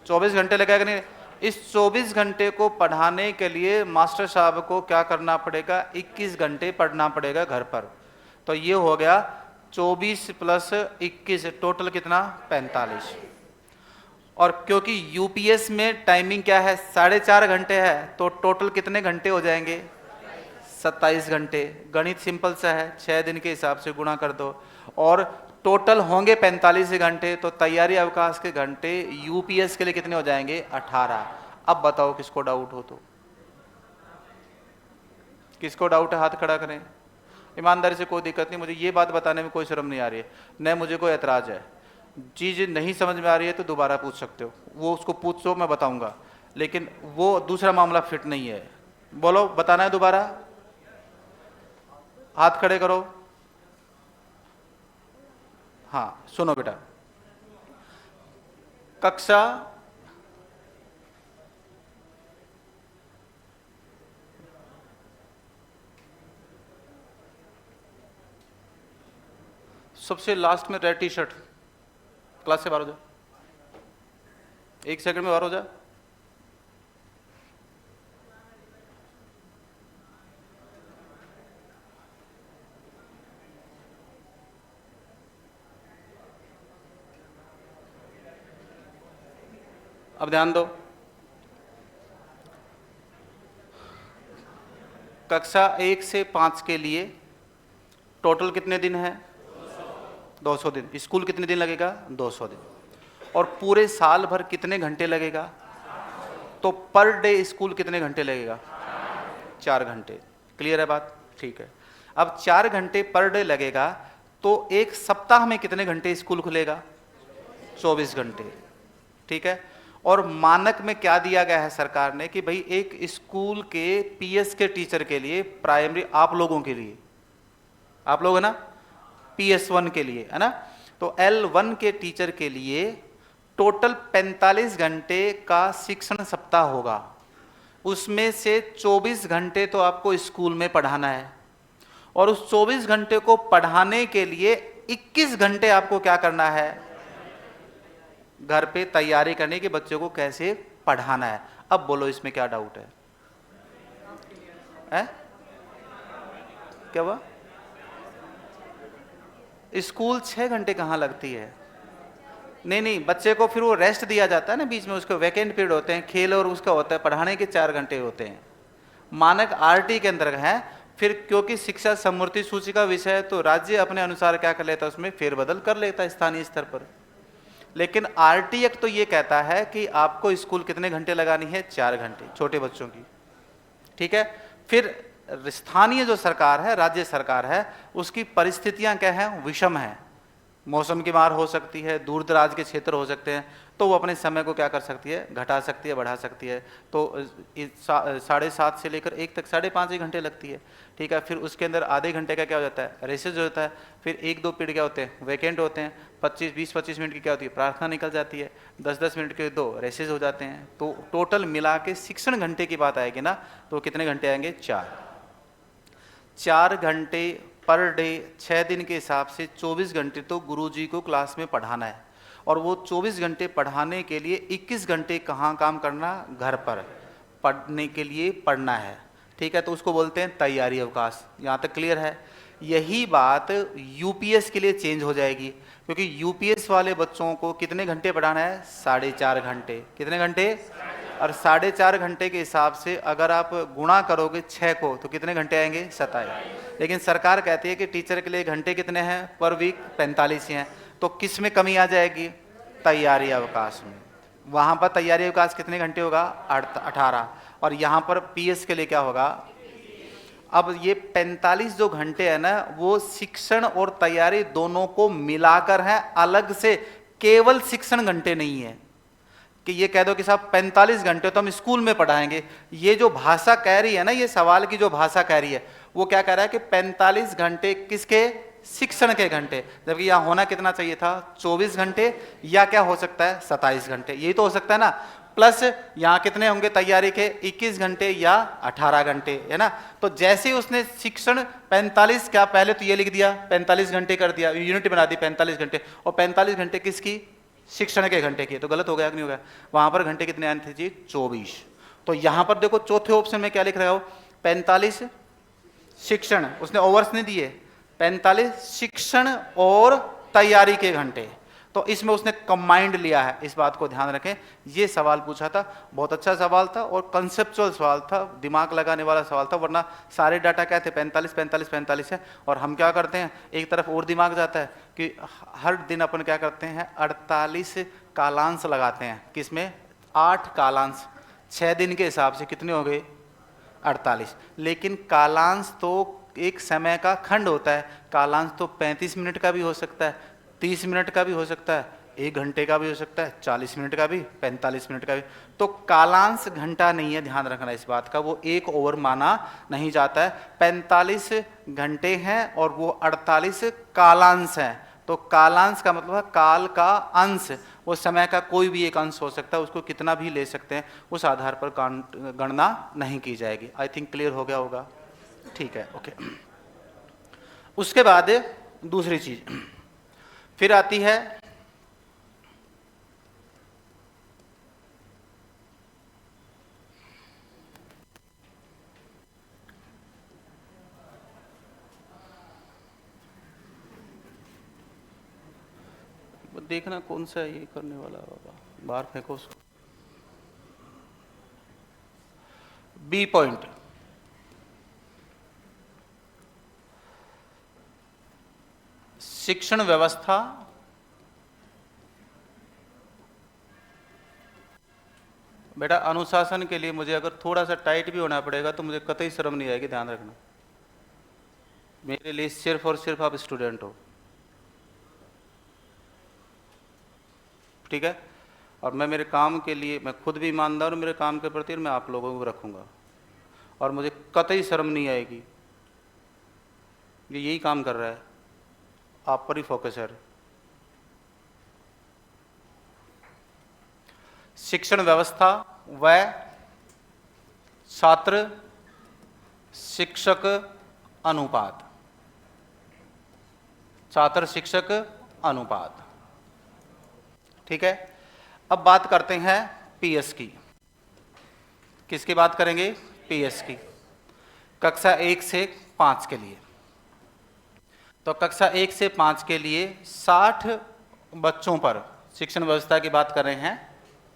24 घंटे लगेगा नहीं? इस 24 घंटे को पढ़ाने के लिए मास्टर साहब को क्या करना पड़ेगा? 21 घंटे पढ़ना पड़ेगा घर पर। तो ये हो गया 24 प्लस 21, टोटल कितना? 45। और क्योंकि यूपीएस में टाइमिंग क्या है? 4.5 घंटे है, तो टोटल कितने घंटे हो जाएंगे? 27 घंटे। गणित सिंपल सा है, 6 दिन के हिसाब से गुणा कर दो और टोटल होंगे 45 घंटे, तो तैयारी अवकाश के घंटे यूपीएस के लिए कितने हो जाएंगे? 18। अब बताओ किसको डाउट हो? तो किसको डाउट है? हाथ खड़ा करें। ईमानदारी से, कोई दिक्कत नहीं, मुझे ये बात बताने में कोई शर्म नहीं आ रही है, न मुझे कोई एतराज है। चीज़ नहीं समझ में आ रही है तो दोबारा पूछ सकते हो, वो उसको पूछो, मैं बताऊंगा, लेकिन वो दूसरा मामला फिट नहीं है। बोलो, बताना है दोबारा? हाथ खड़े करो। हाँ सुनो बेटा, कक्षा सबसे लास्ट में रेड टी शर्ट, क्लास से बाहर हो जाओ, 1 सेकंड में बाहर हो जा। अब ध्यान दो, कक्षा 1 से 5 के लिए टोटल कितने दिन है? 200 दिन। स्कूल कितने दिन लगेगा? 200 दिन। और पूरे साल भर कितने घंटे लगेगा? तो पर डे स्कूल कितने घंटे लगेगा? 4 घंटे। क्लियर है बात? ठीक है। अब 4 घंटे पर डे लगेगा, तो एक सप्ताह में कितने घंटे स्कूल खुलेगा? 24 घंटे। ठीक है। और मानक में क्या दिया गया है सरकार ने कि भाई एक स्कूल के पीएस के टीचर के लिए, प्राइमरी आप लोगों के लिए, आप लोग है ना, PS1 के लिए है ना, तो L1 के टीचर के लिए टोटल 45 घंटे का शिक्षण सप्ताह होगा। उसमें से 24 घंटे तो आपको स्कूल में पढ़ाना है, और उस 24 घंटे को पढ़ाने के लिए 21 घंटे आपको क्या करना है? घर पे तैयारी करने के बच्चों को कैसे पढ़ाना है। अब बोलो इसमें क्या डाउट है? क्या हुआ? स्कूल 6 घंटे कहाँ लगती है? नहीं, बच्चे को फिर वो रेस्ट दिया जाता है ना बीच में, उसको वैकेंट पीरियड होते हैं, खेल और उसका होता है, पढ़ाने के 4 घंटे होते हैं। मानक आरटी के अंदर है। फिर क्योंकि शिक्षा समृद्धि सूची का विषय है, तो राज्य अपने अनुसार क्या कर लेता है, उसमें फेरबदल कर लेता है स्थानीय स्तर पर। लेकिन आरटी एक्ट तो ये कहता है कि आपको स्कूल कितने घंटे लगानी है? 4 घंटे छोटे बच्चों की। ठीक है। फिर स्थानीय जो सरकार है, राज्य सरकार है, उसकी परिस्थितियां क्या हैं? विषम है। मौसम की मार हो सकती है, दूर दराज के क्षेत्र हो सकते हैं, तो वो अपने समय को क्या कर सकती है? घटा सकती है, बढ़ा सकती है। तो 7:30 से लेकर 1 तक 5.5 घंटे लगती है। ठीक है। फिर उसके अंदर आधे घंटे का क्या हो जाता है? रेसेज होता है। फिर 1-2 पीरियड क्या होते हैं? वैकेंट होते हैं। 20-25 मिनट की क्या होती है? प्रार्थना निकल जाती है। 10-10 मिनट के 2 रेसेज हो जाते हैं। तो टोटल मिला के शिक्षण घंटे की बात आएगी ना, तो कितने घंटे आएंगे? 4 घंटे पर डे, 6 दिन के हिसाब से 24 घंटे तो गुरुजी को क्लास में पढ़ाना है, और वो 24 घंटे पढ़ाने के लिए 21 घंटे कहाँ काम करना? घर पर पढ़ने के लिए पढ़ना है। ठीक है। तो उसको बोलते हैं तैयारी अवकाश। यहाँ तक क्लियर है? यही बात यूपीएस के लिए चेंज हो जाएगी, क्योंकि यूपीएस वाले बच्चों को कितने घंटे पढ़ाना है? 4.5 घंटे। कितने घंटे? और 4.5 घंटे के हिसाब से अगर आप गुणा करोगे 6 को, तो कितने घंटे आएंगे? 27। लेकिन सरकार कहती है कि टीचर के लिए घंटे कितने हैं पर वीक? 45 ही हैं। तो किस में कमी आ जाएगी? तैयारी अवकाश में। वहाँ पर तैयारी अवकाश कितने घंटे होगा? 18। और यहाँ पर पीएस के लिए क्या होगा? अब ये 45 जो घंटे है ना, वो शिक्षण और तैयारी दोनों को मिलाकर है, अलग से केवल शिक्षण घंटे नहीं है कि ये कह दो कि साहब 45 घंटे तो हम स्कूल में पढ़ाएंगे। ये जो भाषा कह रही है ना, ये सवाल की जो भाषा कह रही है, वो क्या कह रहा है कि 45 घंटे किसके? शिक्षण के घंटे। जबकि यहाँ होना कितना चाहिए था? 24 घंटे, या क्या हो सकता है? 27 घंटे। यही तो हो सकता है ना। प्लस यहाँ कितने होंगे तैयारी के 21 घंटे या 18 घंटे, है ना। तो जैसे ही उसने शिक्षण 45, क्या पहले तो ये लिख दिया 45 घंटे कर दिया, यूनिट बना दी 45 घंटे, और 45 घंटे किसकी, शिक्षण के घंटे की, तो गलत हो गया कि नहीं हो गया। वहां पर घंटे कितने आने थे, 24। तो यहां पर देखो चौथे ऑप्शन में क्या लिख रहा हो, 45 शिक्षण, उसने ओवर्स नहीं दिए, 45 शिक्षण और तैयारी के घंटे, तो इसमें उसने कंबाइंड लिया है, इस बात को ध्यान रखें। ये सवाल पूछा था, बहुत अच्छा सवाल था और कंसेप्चुअल सवाल था, दिमाग लगाने वाला सवाल था, वरना सारे डाटा क्या थे 45 45 45 है। और हम क्या करते हैं, एक तरफ और दिमाग जाता है कि हर दिन अपन क्या करते हैं 48 कालांश लगाते हैं, किसमें 8 कालांश, 6 दिन के हिसाब से कितने हो गए 48। लेकिन कालांश तो एक समय का खंड होता है, कालांश तो 35 मिनट का भी हो सकता है, 30 मिनट का भी हो सकता है, 1 घंटे का भी हो सकता है, 40 मिनट का भी, 45 मिनट का भी। तो कालांश घंटा नहीं है, ध्यान रखना इस बात का, वो 1 ओवर माना नहीं जाता है। 45 घंटे हैं और वो 48 कालांश हैं। तो कालांश का मतलब है काल का अंश, वो समय का कोई भी एक अंश हो सकता है, उसको कितना भी ले सकते हैं, उस आधार पर गणना नहीं की जाएगी। आई थिंक क्लियर हो गया होगा, ठीक है, ओके। उसके बाद दूसरी चीज फिर आती है देखना कौन सा ये करने वाला बाबा, बाहर फेंको उसको। बी पॉइंट, शिक्षण व्यवस्था बेटा अनुशासन के लिए मुझे अगर थोड़ा सा टाइट भी होना पड़ेगा तो मुझे कतई शर्म नहीं आएगी, ध्यान रखना। मेरे लिए सिर्फ और सिर्फ आप स्टूडेंट हो, ठीक है। और मैं मेरे काम के लिए, मैं खुद भी ईमानदार हूँ मेरे काम के प्रति, और मैं आप लोगों को रखूंगा, और मुझे कतई शर्म नहीं आएगी। ये यही काम कर रहा है, आप पर ही फोकस है। शिक्षण व्यवस्था व छात्र शिक्षक अनुपात, छात्र शिक्षक अनुपात, ठीक है। अब बात करते हैं पीएस की। किसकी बात करेंगे, पीएस की। कक्षा 1 से 5 के लिए, तो कक्षा 1 से 5 के लिए 60 बच्चों पर शिक्षण व्यवस्था की बात कर रहे हैं,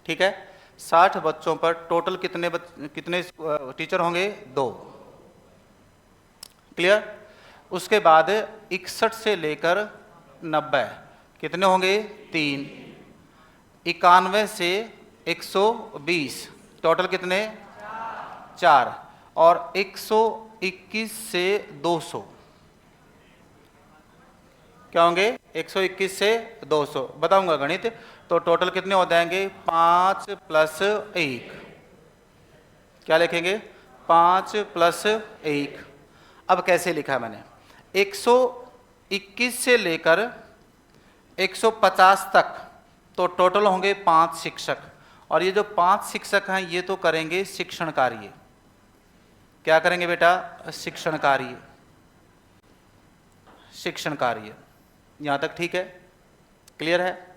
ठीक है। 60 बच्चों पर टोटल कितने टीचर होंगे, 2, क्लियर। उसके बाद 61 से लेकर 90 कितने होंगे, 3। 91 से 120 टोटल कितने, 4। और 121 से 200 क्या होंगे, 121 से 200 बताऊंगा गणित, तो टोटल कितने हो जाएंगे, 5 + 1, क्या लिखेंगे, 5 + 1। अब कैसे लिखा मैंने, 121 से लेकर 150 तक तो टोटल होंगे 5 शिक्षक, और ये जो 5 शिक्षक हैं ये तो करेंगे शिक्षण कार्य। क्या करेंगे बेटा, शिक्षण कार्य, शिक्षण कार्य। यहां तक ठीक है, क्लियर है।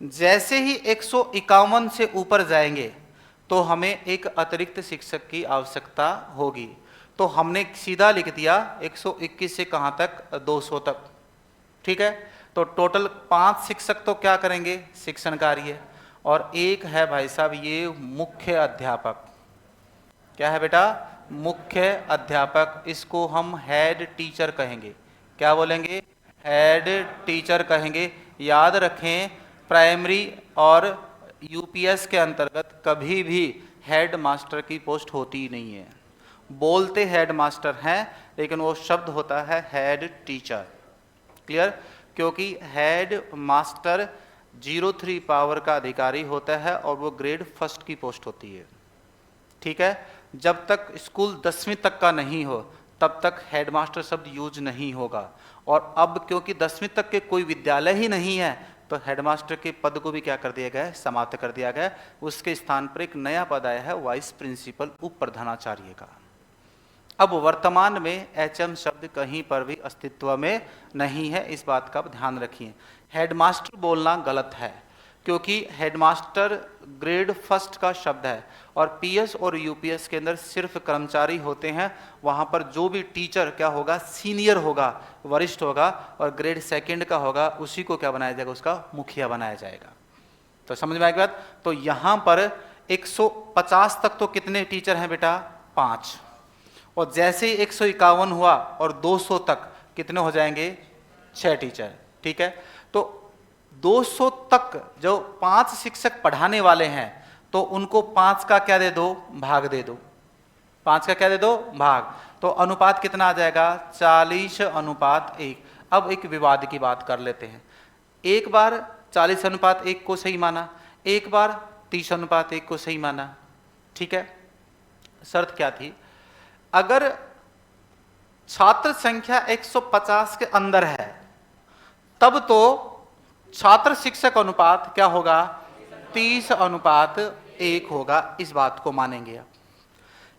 जैसे ही 151 से ऊपर जाएंगे तो हमें एक अतिरिक्त शिक्षक की आवश्यकता होगी, तो हमने सीधा लिख दिया 121 से कहां तक, 200 तक, ठीक है। तो टोटल 5 शिक्षक तो क्या करेंगे, शिक्षण कार्य, और एक है भाई साहब ये मुख्य अध्यापक। क्या है बेटा, मुख्य अध्यापक, इसको हम हेड टीचर कहेंगे। क्या बोलेंगे, हेड टीचर कहेंगे। याद रखें प्राइमरी और यूपीएस के अंतर्गत कभी भी हेड मास्टर की पोस्ट होती नहीं है, बोलते हेड मास्टर हैं लेकिन वो शब्द होता है हेड टीचर, क्लियर। क्योंकि हेड मास्टर 03 पावर का अधिकारी होता है और वो ग्रेड 1 की पोस्ट होती है, ठीक है। जब तक स्कूल 10वीं तक का नहीं हो तब तक हेडमास्टर शब्द यूज नहीं होगा, और अब क्योंकि 10वीं तक के कोई विद्यालय ही नहीं है तो हेडमास्टर के पद को भी क्या कर दिया गया है, समाप्त कर दिया गया है। उसके स्थान पर एक नया पद आया है वाइस प्रिंसिपल, उप प्रधानाचार्य का। अब वर्तमान में एचएम शब्द कहीं पर भी अस्तित्व में नहीं है, इस बात का ध्यान रखिए। हेडमास्टर बोलना गलत है, क्योंकि हेडमास्टर ग्रेड फर्स्ट का शब्द है और पीएस और यूपीएस के अंदर सिर्फ कर्मचारी होते हैं। वहाँ पर जो भी टीचर क्या होगा, सीनियर होगा, वरिष्ठ होगा, और ग्रेड सेकंड का होगा, उसी को क्या बनाया जाएगा, उसका मुखिया बनाया जाएगा। तो समझ में आएगी बात। तो यहाँ पर 150 तक तो कितने टीचर हैं बेटा, 5, और जैसे ही 151 हुआ और 200 तक कितने हो जाएंगे, 6 टीचर। ठीक है, तो 200 तक जो 5 शिक्षक पढ़ाने वाले हैं, तो उनको 5 का क्या दे दो, भाग दे दो। 5 का क्या दे दो, भाग। तो अनुपात कितना आ जाएगा, 40:1। अब एक विवाद की बात कर लेते हैं। एक बार 40:1 को सही माना, एक बार 30:1 को सही माना। ठीक है, शर्त क्या थी, अगर छात्र संख्या 150 के अंदर है तब तो छात्र शिक्षक अनुपात क्या होगा, 30:1 होगा, इस बात को मानेंगे।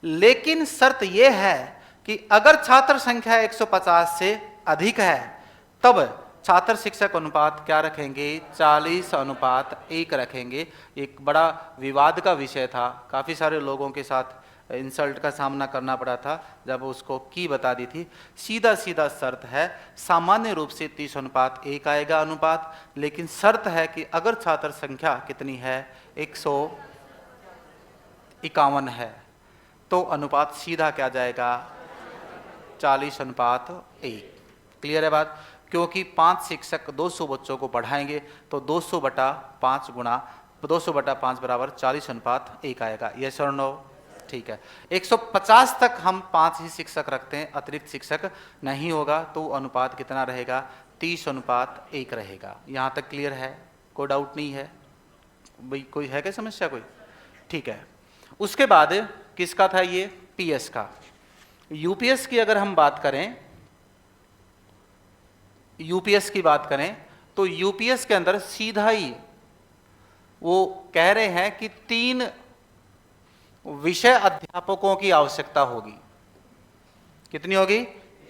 लेकिन शर्त यह है कि अगर छात्र संख्या 150 से अधिक है तब छात्र शिक्षक अनुपात क्या रखेंगे, 40:1 रखेंगे। एक बड़ा विवाद का विषय था, काफ़ी सारे लोगों के साथ इंसल्ट का सामना करना पड़ा था जब उसको की बता दी थी। सीधा सीधा शर्त है, सामान्य रूप से 30:1 आएगा अनुपात, लेकिन शर्त है कि अगर छात्र संख्या कितनी है, 151 है, तो अनुपात सीधा क्या जाएगा, 40:1। क्लियर है बात। क्योंकि 5 शिक्षक 200 बच्चों को पढ़ाएंगे तो 200/5 गुणा 200/5 बराबर 40:1 आएगा। यस और नो। ठीक है, 150 तक हम 5 ही शिक्षक रखते हैं, अतिरिक्त शिक्षक नहीं होगा, तो अनुपात कितना रहेगा, 30:1 रहेगा। यहाँ तक क्लियर है, कोई डाउट नहीं है भाई, कोई है क्या समस्या कोई। ठीक है, उसके बाद किसका था ये, पीएस का। यूपीएस की अगर हम बात करें, यूपीएस की बात करें तो यूपीएस के अंदर सीधा ही वो कह रहे हैं कि 3 विषय अध्यापकों की आवश्यकता होगी। कितनी होगी,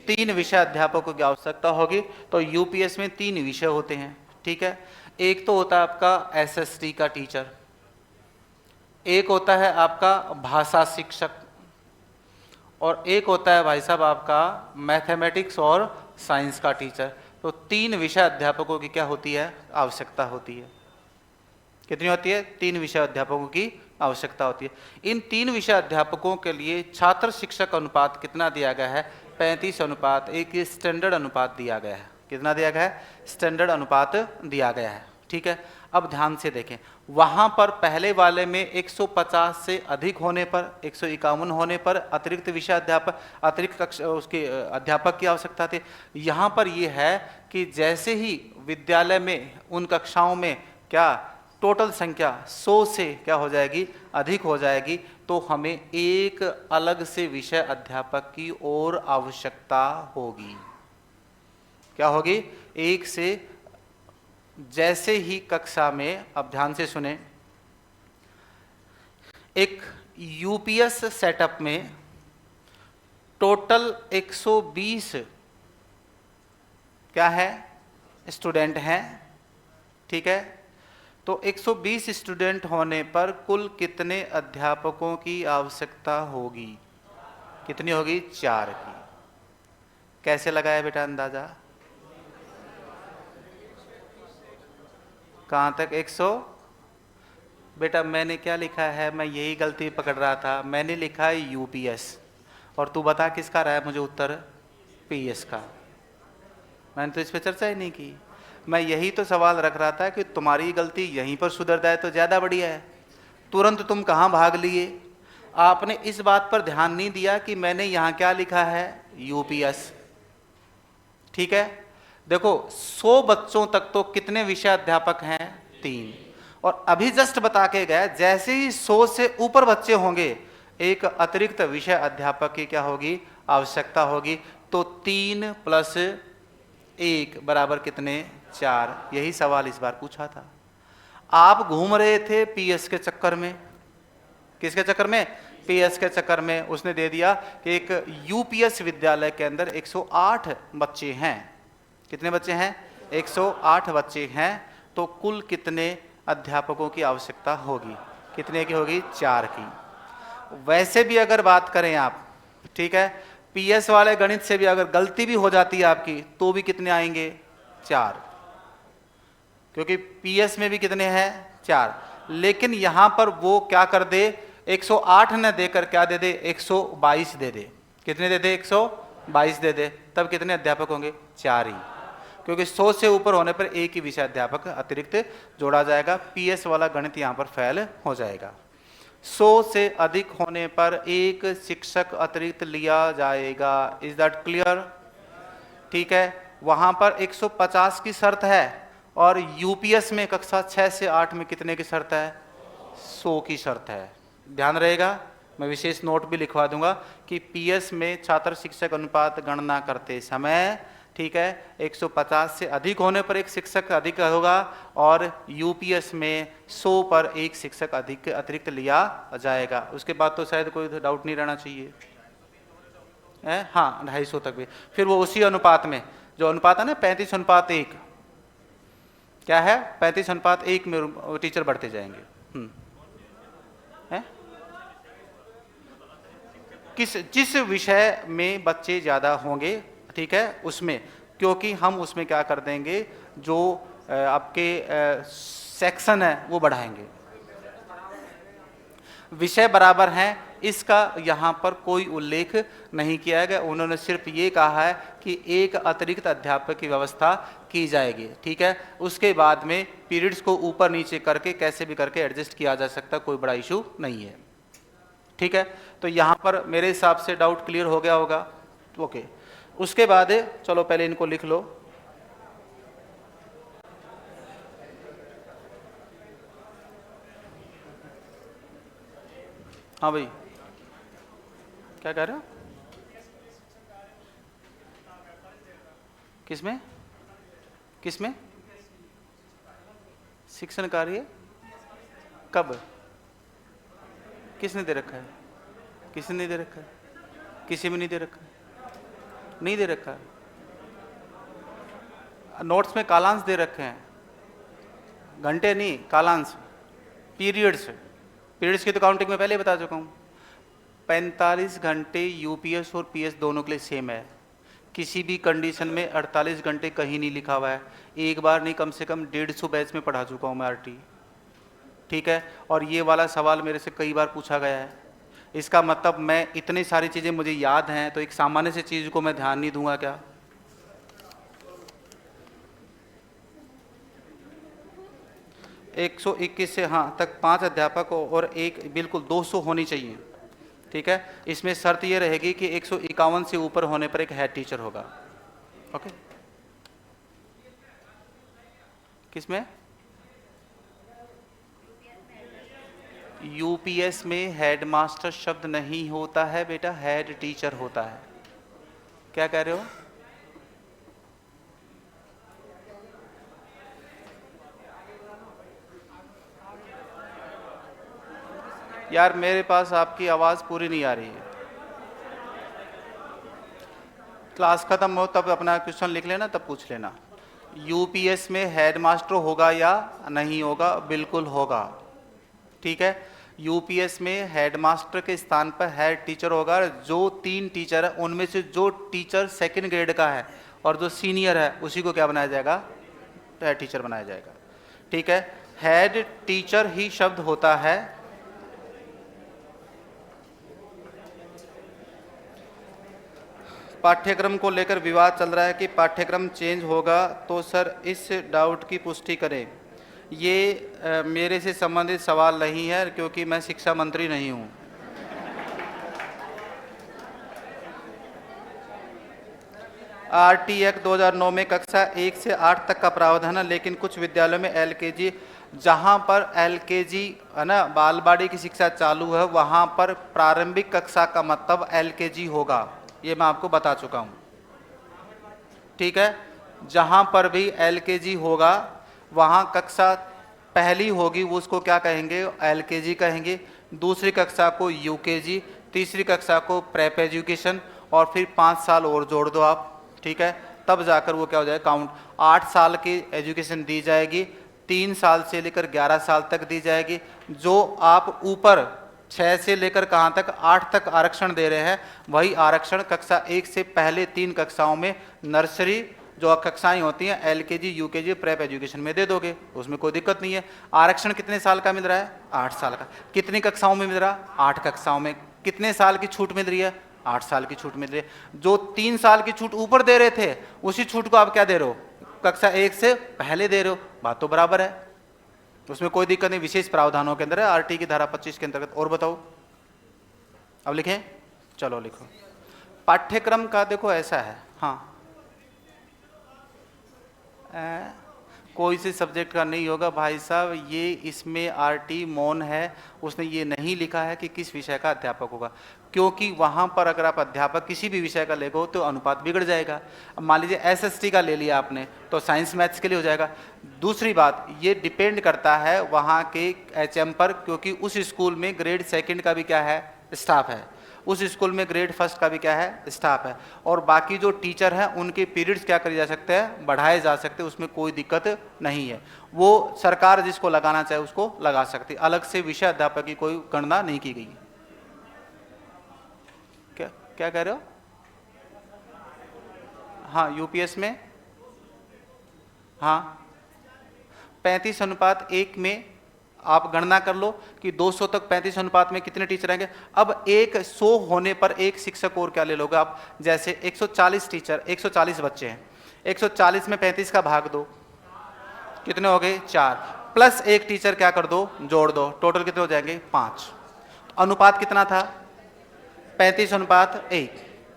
3 विषय अध्यापकों की आवश्यकता होगी। तो यूपीएस में 3 विषय होते हैं। ठीक है, एक तो होता है आपका एसएसटी का टीचर, एक होता है आपका भाषा शिक्षक, और एक होता है भाई साहब आपका मैथमेटिक्स और साइंस का टीचर। तो 3 विषय अध्यापकों की क्या होती है, आवश्यकता होती है। कितनी होती है, 3 विषय अध्यापकों की आवश्यकता होती है। इन 3 विषय अध्यापकों के लिए छात्र शिक्षक अनुपात कितना दिया गया है, 35:1। ये स्टैंडर्ड अनुपात दिया गया है। कितना दिया गया है, स्टैंडर्ड अनुपात दिया गया है। ठीक है, अब ध्यान से देखें, वहां पर पहले वाले में 150 से अधिक होने पर, 151 होने पर अतिरिक्त विषय अध्यापक, अतिरिक्त कक्षा उसके अध्यापक की आवश्यकता थी। यहाँ पर यह है कि जैसे ही विद्यालय में उन कक्षाओं में क्या टोटल संख्या 100 से क्या हो जाएगी, अधिक हो जाएगी, तो हमें एक अलग से विषय अध्यापक की और आवश्यकता होगी। क्या होगी, एक से, जैसे ही कक्षा में, अब ध्यान से सुने, एक यूपीएस सेटअप में टोटल 120 क्या है, स्टूडेंट हैं। ठीक है, तो 120 स्टूडेंट होने पर कुल कितने अध्यापकों की आवश्यकता होगी, कितनी होगी, 4 की। कैसे लगाया बेटा अंदाजा, कहाँ तक, 100। बेटा मैंने क्या लिखा है, मैं यही गलती पकड़ रहा था, मैंने लिखा है यूपीएस, और तू बता किसका रहा है मुझे उत्तर, पीएस का। मैंने तो इस पर चर्चा ही नहीं की। मैं यही तो सवाल रख रहा था कि तुम्हारी गलती यहीं पर सुधर जाए तो ज़्यादा बढ़िया है। तुरंत तुम कहाँ भाग लिए, आपने इस बात पर ध्यान नहीं दिया कि मैंने यहाँ क्या लिखा है, यूपीएस। ठीक है, देखो 100 बच्चों तक तो कितने विषय अध्यापक हैं, 3, और अभी जस्ट बता के गए जैसे ही 100 से ऊपर बच्चे होंगे एक अतिरिक्त विषय अध्यापक की क्या होगी, आवश्यकता होगी। तो 3 + 1 बराबर कितने 4। यही सवाल इस बार पूछा था। आप घूम रहे थे पीएस के चक्कर में। किसके चक्कर में? पीएस के चक्कर में। उसने दे दिया कि एक यूपीएस विद्यालय के अंदर 108 बच्चे हैं। कितने बच्चे हैं? 108 बच्चे हैं। तो कुल कितने अध्यापकों की आवश्यकता होगी? कितने की होगी? 4 की। वैसे भी अगर बात करें आप, ठीक है, पीएस वाले गणित से भी अगर गलती भी हो जाती है आपकी तो भी कितने आएंगे? 4, क्योंकि पीएस में भी कितने हैं? 4। लेकिन यहां पर वो क्या कर दे, 108 न देकर क्या दे दे? 122 दे दे। कितने दे दे? 122 दे दे। तब कितने अध्यापक होंगे? 4 ही, क्योंकि 100 से ऊपर होने पर एक ही विषय अध्यापक अतिरिक्त जोड़ा जाएगा। पीएस वाला गणित यहां पर फेल हो जाएगा। 100 से अधिक होने पर एक शिक्षक अतिरिक्त लिया जाएगा। Is that clear? ठीक है। वहां पर 150 की शर्त है और यूपीएस में कक्षा 6 से 8 में कितने की शर्त है? 100 की शर्त है। ध्यान रहेगा, मैं विशेष नोट भी लिखवा दूंगा कि पीएस में छात्र शिक्षक अनुपात गणना करते समय, ठीक है, 150 से अधिक होने पर एक शिक्षक अधिक होगा और यूपीएस में 100 पर एक शिक्षक अधिक अतिरिक्त लिया जाएगा। उसके बाद तो शायद कोई डाउट नहीं रहना चाहिए है? हाँ, 250 तक भी। फिर वो उसी अनुपात में, जो अनुपात है ना 35:1, क्या है? 35:1 में टीचर बढ़ते जाएंगे। है? जिस विषय में बच्चे ज्यादा होंगे, ठीक है, उसमें, क्योंकि हम उसमें क्या कर देंगे, जो आपके सेक्शन है वो बढ़ाएंगे। विषय बराबर हैं, इसका यहाँ पर कोई उल्लेख नहीं किया गया। उन्होंने सिर्फ ये कहा है कि एक अतिरिक्त अध्यापक की व्यवस्था की जाएगी। ठीक है, उसके बाद में पीरियड्स को ऊपर नीचे करके कैसे भी करके एडजस्ट किया जा सकता, कोई बड़ा इशू नहीं है। ठीक है, तो यहाँ पर मेरे हिसाब से डाउट क्लियर हो गया होगा। ओके, उसके बाद चलो पहले इनको लिख लो। हाँ भाई, क्या कह रहे हो? किसमें किसमें शिक्षण कार्य कब? किसने दे रखा है? किसने नहीं दे रखा है? किसी में नहीं दे रखा है, नहीं दे रखा है। नोट्स में कालांश दे रखे हैं, घंटे नहीं, कालांश, पीरियड्स। पीरियड्स की तो काउंटिंग में पहले बता चुका हूँ। 45 घंटे यूपीएस और पीएस दोनों के लिए सेम है। किसी भी कंडीशन में 48 घंटे कहीं नहीं लिखा हुआ है। एक बार नहीं, कम से कम 150 बैच में पढ़ा चुका हूँ मैं आरटी। ठीक है, और ये वाला सवाल मेरे से कई बार पूछा गया है। इसका मतलब मैं इतनी सारी चीज़ें मुझे याद हैं, तो एक सामान्य से चीज़ को मैं ध्यान नहीं दूंगा क्या? एक 121 से हाँ तक 5 अध्यापक और एक बिल्कुल 200 होनी चाहिए। ठीक है, इसमें शर्त ये रहेगी कि 151 से ऊपर होने पर एक हेड टीचर होगा। ओके, किसमें? यूपीएस में हेडमास्टर शब्द नहीं होता है बेटा, हेड टीचर होता है। क्या कह रहे हो? यार मेरे पास आपकी आवाज पूरी नहीं आ रही है। क्लास खत्म हो तब अपना क्वेश्चन लिख लेना, तब पूछ लेना। यूपीएस में हेडमास्टर होगा या नहीं होगा? बिल्कुल होगा। ठीक है, यूपीएस में हेडमास्टर के स्थान पर हेड टीचर होगा। जो 3 टीचर है उनमें से जो टीचर सेकंड ग्रेड का है और जो सीनियर है उसी को क्या बनाया जाएगा? हेड टीचर बनाया जाएगा। ठीक है, हेड टीचर ही शब्द होता है। पाठ्यक्रम को लेकर विवाद चल रहा है कि पाठ्यक्रम चेंज होगा, तो सर इस डाउट की पुष्टि करें। ये मेरे से संबंधित सवाल नहीं है, क्योंकि मैं शिक्षा मंत्री नहीं हूँ। आरटी एक्ट 2009 में कक्षा 1 से 8 तक का प्रावधान है, लेकिन कुछ विद्यालयों में एलकेजी, जहाँ पर एलकेजी है ना, बालवाड़ी की शिक्षा चालू है, वहाँ पर प्रारंभिक कक्षा का मतलब एलकेजी होगा। ये मैं आपको बता चुका हूँ। ठीक है, जहां पर भी एलकेजी होगा वहां कक्षा पहली होगी वो उसको क्या कहेंगे, एलकेजी कहेंगे, दूसरी कक्षा को यूकेजी, तीसरी कक्षा को प्रेप एजुकेशन, और फिर 5 साल और जोड़ दो आप, ठीक है, तब जाकर वो क्या हो जाएगा काउंट। 8 साल की एजुकेशन दी जाएगी, 3 साल से लेकर 11 साल तक दी जाएगी। जो आप ऊपर 6 से लेकर कहाँ तक 8 तक आरक्षण दे रहे हैं, वही आरक्षण कक्षा 1 से पहले 3 कक्षाओं में नर्सरी जो कक्षाएं होती हैं एलकेजी यूकेजी प्रेप एजुकेशन में दे दोगे, उसमें कोई दिक्कत नहीं है। आरक्षण कितने साल का मिल रहा है, 8 साल का। कितनी कक्षाओं में मिल रहा है, 8 कक्षाओं में। कितने साल की छूट मिल रही है, 8 साल की छूट मिल रही है। जो 3 साल की छूट ऊपर दे रहे थे उसी छूट को आप क्या दे रहे हो, कक्षा 1 से पहले दे रहे हो, बात तो बराबर है, उसमें कोई दिक्कत नहीं। विशेष प्रावधानों के अंदर है, आरटी की धारा 25 के अंतर्गत। और बताओ, अब लिखें, चलो लिखो। पाठ्यक्रम का देखो ऐसा है, हाँ कोई से सब्जेक्ट का नहीं होगा भाई साहब, ये इसमें आरटी मौन है, उसने ये नहीं लिखा है कि किस विषय का अध्यापक होगा, क्योंकि वहां पर अगर आप अध्यापक किसी भी विषय का लेगो तो अनुपात बिगड़ जाएगा। अब मान लीजिए एसएसटी का ले लिया आपने तो साइंस मैथ्स के लिए हो जाएगा। दूसरी बात, ये डिपेंड करता है वहाँ के एचएम पर, क्योंकि उस स्कूल में ग्रेड 2 का भी क्या है, स्टाफ है, उस स्कूल में ग्रेड 1 का भी क्या है, स्टाफ है, और बाकी जो टीचर हैं उनके पीरियड्स क्या करे जा सकते हैं, बढ़ाए जा सकते हैं, उसमें कोई दिक्कत नहीं है। वो सरकार जिसको लगाना चाहे उसको लगा सकती, अलग से विषय अध्यापक की कोई गणना नहीं की गई। क्या क्या कह रहे हो, हाँ यूपीएस में, हाँ 35:1 में आप गणना कर लो कि 200 तक 35 अनुपात में कितने टीचर आएंगे। अब 100 होने पर एक शिक्षक और क्या ले लोगे आप, जैसे 140 टीचर, 140 बच्चे हैं, 140 में 35 का भाग दो, कितने हो गए 4, प्लस एक टीचर क्या कर दो, जोड़ दो, टोटल कितने हो जाएंगे 5। अनुपात कितना था, 35:1।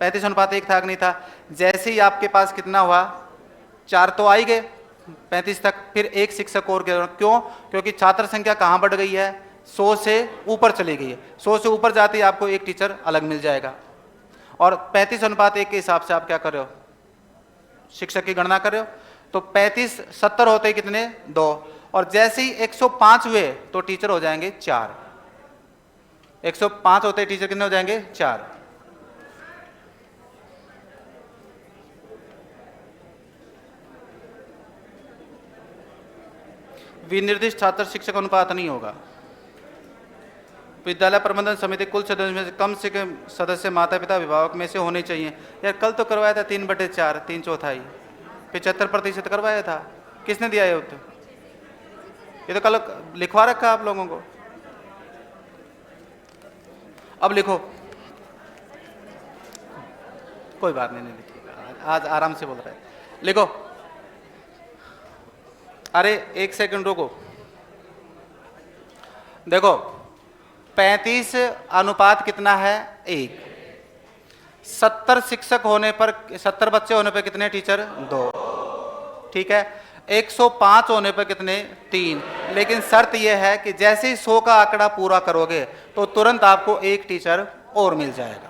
35:1 था कि नहीं था। जैसे ही आपके पास कितना हुआ, 4 तो आ ही गए 35 तक, फिर एक शिक्षक और क्यों, क्योंकि छात्र संख्या कहां बढ़ गई है, 100 से ऊपर चली गई है। 100 से ऊपर जाते ही आपको एक टीचर अलग मिल जाएगा। और 35:1 के हिसाब से आप क्या कर रहे हो, शिक्षक की गणना कर रहे हो, तो 35 70 होते ही कितने 2, और जैसे ही 105 हुए तो टीचर हो जाएंगे 4। 105 होते ही टीचर कितने हो जाएंगे 4। विनिर्दिष्ट छात्र शिक्षक अनुपात नहीं होगा। विद्यालय प्रबंधन समिति कुल सदस्य में से कम सदस्य माता पिता अभिभावक में से होने चाहिए। यार कल तो करवाया था 3/4, 3/4, 75% करवाया था, किसने दिया ये उत्तर, ये तो कल लिखवा रखा आप लोगों को। अब लिखो, कोई बात नहीं लिखिएगा, आज आराम से बोल रहा है, लिखो। अरे 1 सेकंड रुको, देखो 35 अनुपात कितना है 1, 70 शिक्षक होने पर, 70 बच्चे होने पर कितने टीचर 2, ठीक है। 105 होने पर कितने 3, लेकिन शर्त यह है कि जैसे ही 100 का आंकड़ा पूरा करोगे तो तुरंत आपको एक टीचर और मिल जाएगा,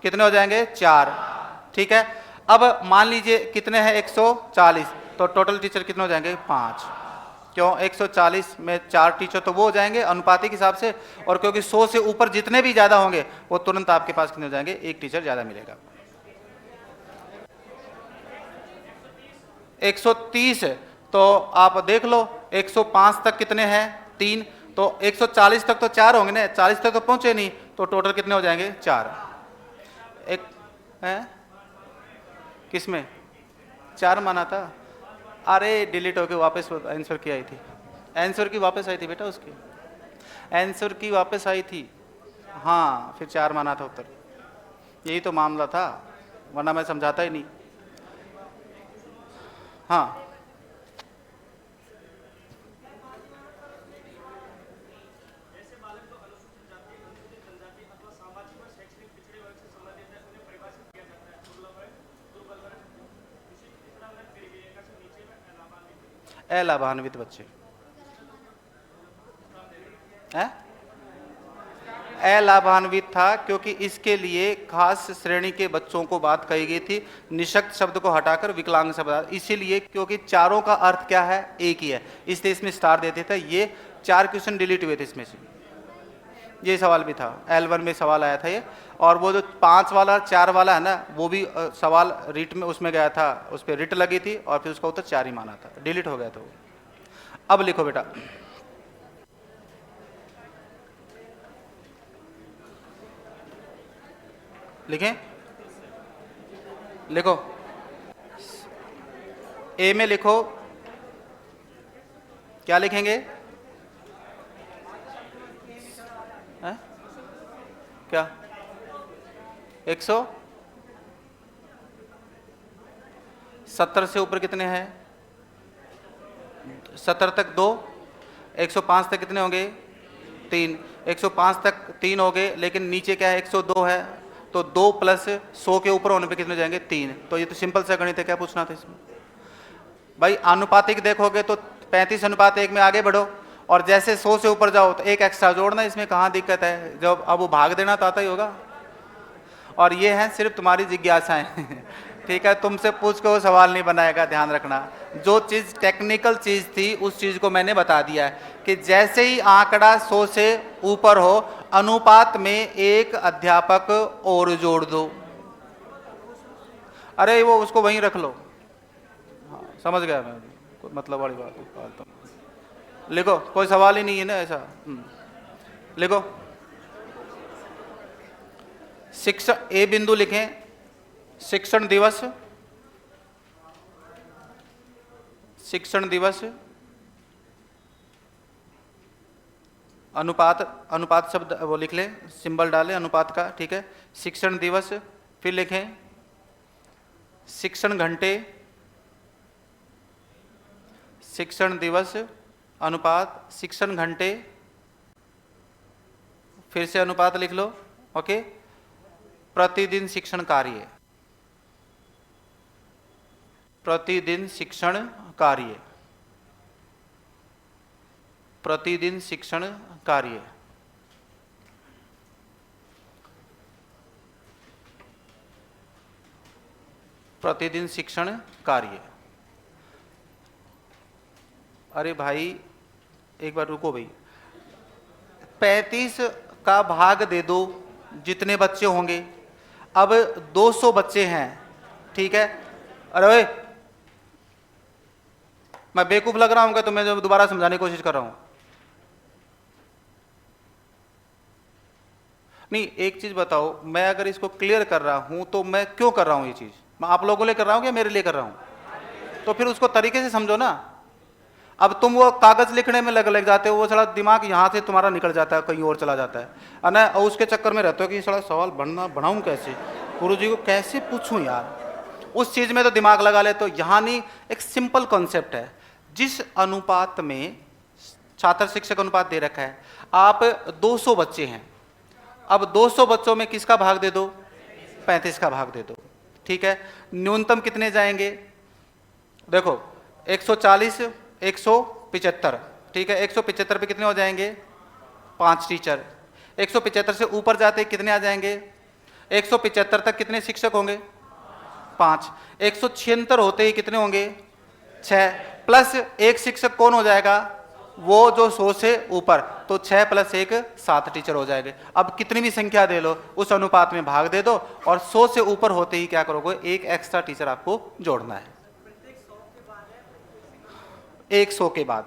कितने हो जाएंगे 4, ठीक है। अब मान लीजिए कितने हैं 140, तो टोटल टीचर कितने हो जाएंगे 5, क्यों 140 में 4 टीचर तो वो हो जाएंगे अनुपातिक हिसाब से, और क्योंकि 100 से ऊपर जितने भी ज्यादा होंगे वो तुरंत आपके पास कितने हो जाएंगे, एक टीचर ज्यादा मिलेगा। 130 तो आप देख लो, 105 तक कितने हैं 3, तो 140 तक तो 4 होंगे ना, 40 तक तो पहुंचे नहीं, तो टोटल कितने हो जाएंगे 4। एक है किसमें 4 माना था, अरे डिलीट होके वापस आंसर की आई थी, आंसर की वापस आई थी बेटा, उसकी आंसर की वापस आई थी, हाँ फिर 4 माना था उत्तर, यही तो मामला था, वरना मैं समझाता ही नहीं। हाँ अलाभान्वित बच्चे हैं, अलाभान्वित था, क्योंकि इसके लिए खास श्रेणी के बच्चों को बात कही गई थी, निशक्त शब्द को हटाकर विकलांग शब्द, इसीलिए क्योंकि चारों का अर्थ क्या है, एक ही है, इसलिए इसमें स्टार देते थे। ये 4 क्वेश्चन डिलीट हुए थे इसमें से, ये सवाल भी था, L1 में सवाल आया था ये। और वो जो 5 वाला 4 वाला है ना, वो भी सवाल रिट में उसमें गया था, उस पर रिट लगी थी और फिर उसका उत्तर 4 ही माना था, डिलीट हो गया था वो। अब लिखो बेटा, लिखें, लिखो, ए में लिखो, क्या लिखेंगे, है? क्या 170 से ऊपर कितने हैं, 70 तक 2, 105 तक कितने होंगे, 3, 105 तक 3 हो गए, लेकिन नीचे क्या है, 102 है, तो 2 प्लस 100 के ऊपर होने पे कितने जाएंगे, 3। तो ये तो सिंपल सा गणित है, क्या पूछना था इसमें भाई। आनुपातिक देखोगे तो 35:1 में आगे बढ़ो, और जैसे 100 से ऊपर जाओ तो एक एक्स्ट्रा जोड़ना, इसमें कहाँ दिक्कत है, जब अब वो भाग देना तो आता ही होगा। और ये है सिर्फ तुम्हारी जिज्ञासाएं ठीक है, तुमसे पूछ के वो सवाल नहीं बनाएगा, ध्यान रखना। जो चीज़ टेक्निकल चीज़ थी उस चीज़ को मैंने बता दिया है कि जैसे ही आंकड़ा 100 से ऊपर हो, अनुपात में एक अध्यापक और जोड़ दो। अरे वो उसको वहीं रख लो, हाँ समझ गया मैं, कोई मतलब वाली बात है। लिखो, कोई सवाल ही नहीं है ना ऐसा। लिखो, शिक्षण, ए बिंदु लिखें, शिक्षण दिवस, शिक्षण दिवस, अनुपात, अनुपात शब्द वो लिख लें, सिंबल डालें अनुपात का, ठीक है। शिक्षण दिवस, फिर लिखें शिक्षण घंटे, शिक्षण दिवस अनुपात शिक्षण घंटे, फिर से अनुपात लिख लो, ओके। प्रतिदिन शिक्षण कार्य, प्रतिदिन शिक्षण कार्य, प्रतिदिन शिक्षण कार्य, प्रतिदिन शिक्षण कार्य। अरे भाई एक बार रुको भाई, 35 का भाग दे दो, जितने बच्चे होंगे। अब 200 बच्चे हैं, ठीक है। अरे भाई मैं बेवकूफ लग रहा हूँ क्या तुम्हें, जो दोबारा समझाने की कोशिश कर रहा हूँ? नहीं, एक चीज बताओ, मैं अगर इसको क्लियर कर रहा हूं तो मैं क्यों कर रहा हूं ये चीज? मैं आप लोगों के लिए कर रहा हूं या मेरे लिए कर रहा हूं? तो फिर उसको तरीके से समझो ना। अब तुम वो कागज लिखने में लग जाते हो, वो साला दिमाग यहाँ से तुम्हारा निकल जाता है, कहीं और चला जाता है ना, और उसके चक्कर में रहते हो कि साला सवाल बनाऊं कैसे, गुरुजी को कैसे पूछूं यार, उस चीज में तो दिमाग लगा ले। तो यहाँ नहीं, एक सिंपल कॉन्सेप्ट है, जिस अनुपात में छात्र शिक्षक अनुपात दे रखा है, आप 200 बच्चे हैं, अब 200 बच्चों में किसका भाग दे दो, 35 का भाग दे दो, ठीक है। न्यूनतम कितने जाएंगे, देखो 140, 175, ठीक है। 175 पे कितने हो जाएंगे, 5 टीचर। 175 से ऊपर जाते कितने आ जाएंगे, 175 तक कितने शिक्षक होंगे, 5। 176 होते ही कितने होंगे, 6, प्लस एक शिक्षक कौन हो जाएगा, वो जो 100 से ऊपर, तो 6 + 1 7 टीचर हो जाएंगे। अब कितनी भी संख्या दे लो, उस अनुपात में भाग दे दो, और 100 से ऊपर होते ही क्या करोगे, एक एक्स्ट्रा टीचर आपको जोड़ना है, 100 के बाद,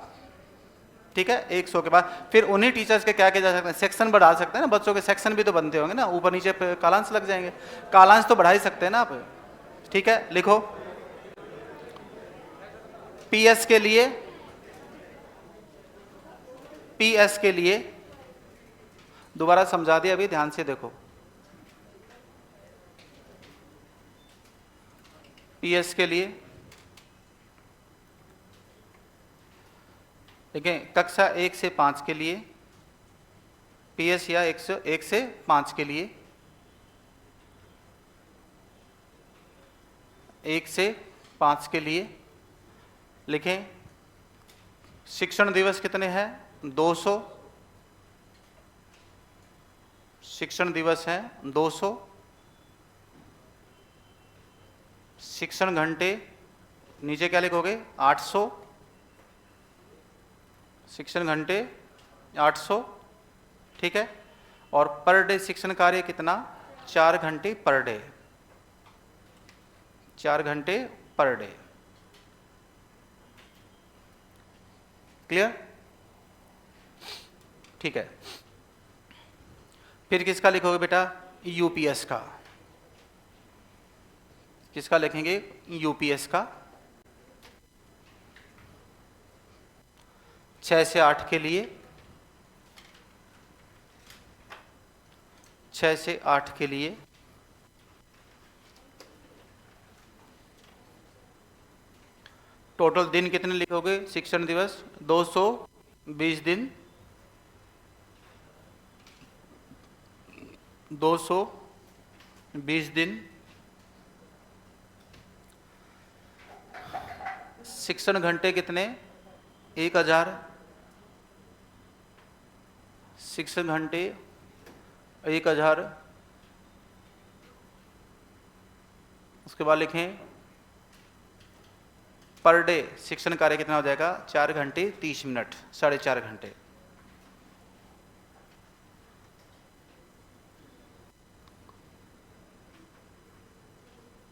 ठीक है। 100 के बाद फिर उन्हीं टीचर्स के क्या किया जा सकता है, सेक्शन बढ़ा सकते हैं ना, बच्चों के सेक्शन भी तो बनते होंगे ना, ऊपर नीचे पे कालांश लग जाएंगे, कालांश तो बढ़ा ही सकते हैं ना आप, ठीक है। लिखो, पीएस के लिए, पीएस के लिए दोबारा समझा दिया, अभी ध्यान से देखो। पीएस के लिए देखें, कक्षा 1 से 5 के लिए पीएस, या 1 से 5 के लिए, 1 से 5 के लिए लिखें, शिक्षण दिवस कितने हैं, 200, शिक्षण दिवस है 200, शिक्षण घंटे नीचे क्या लिखोगे 800, शिक्षण घंटे 800, ठीक है। और पर डे शिक्षण कार्य कितना 4 घंटे पर डे, 4 घंटे पर डे। क्लियर, ठीक है। फिर किसका लिखोगे बेटा यूपीएस का, किसका लिखेंगे यूपीएस का 6 से 8 के लिए, 6 से 8 के लिए टोटल दिन कितने लिखोगे शिक्षण दिवस 220 दिन, 220 दिन। शिक्षण घंटे कितने 1000, शिक्षण घंटे 1000। उसके बाद लिखें पर डे शिक्षण कार्य कितना हो जाएगा 4 घंटे 30 मिनट, 4.5 घंटे।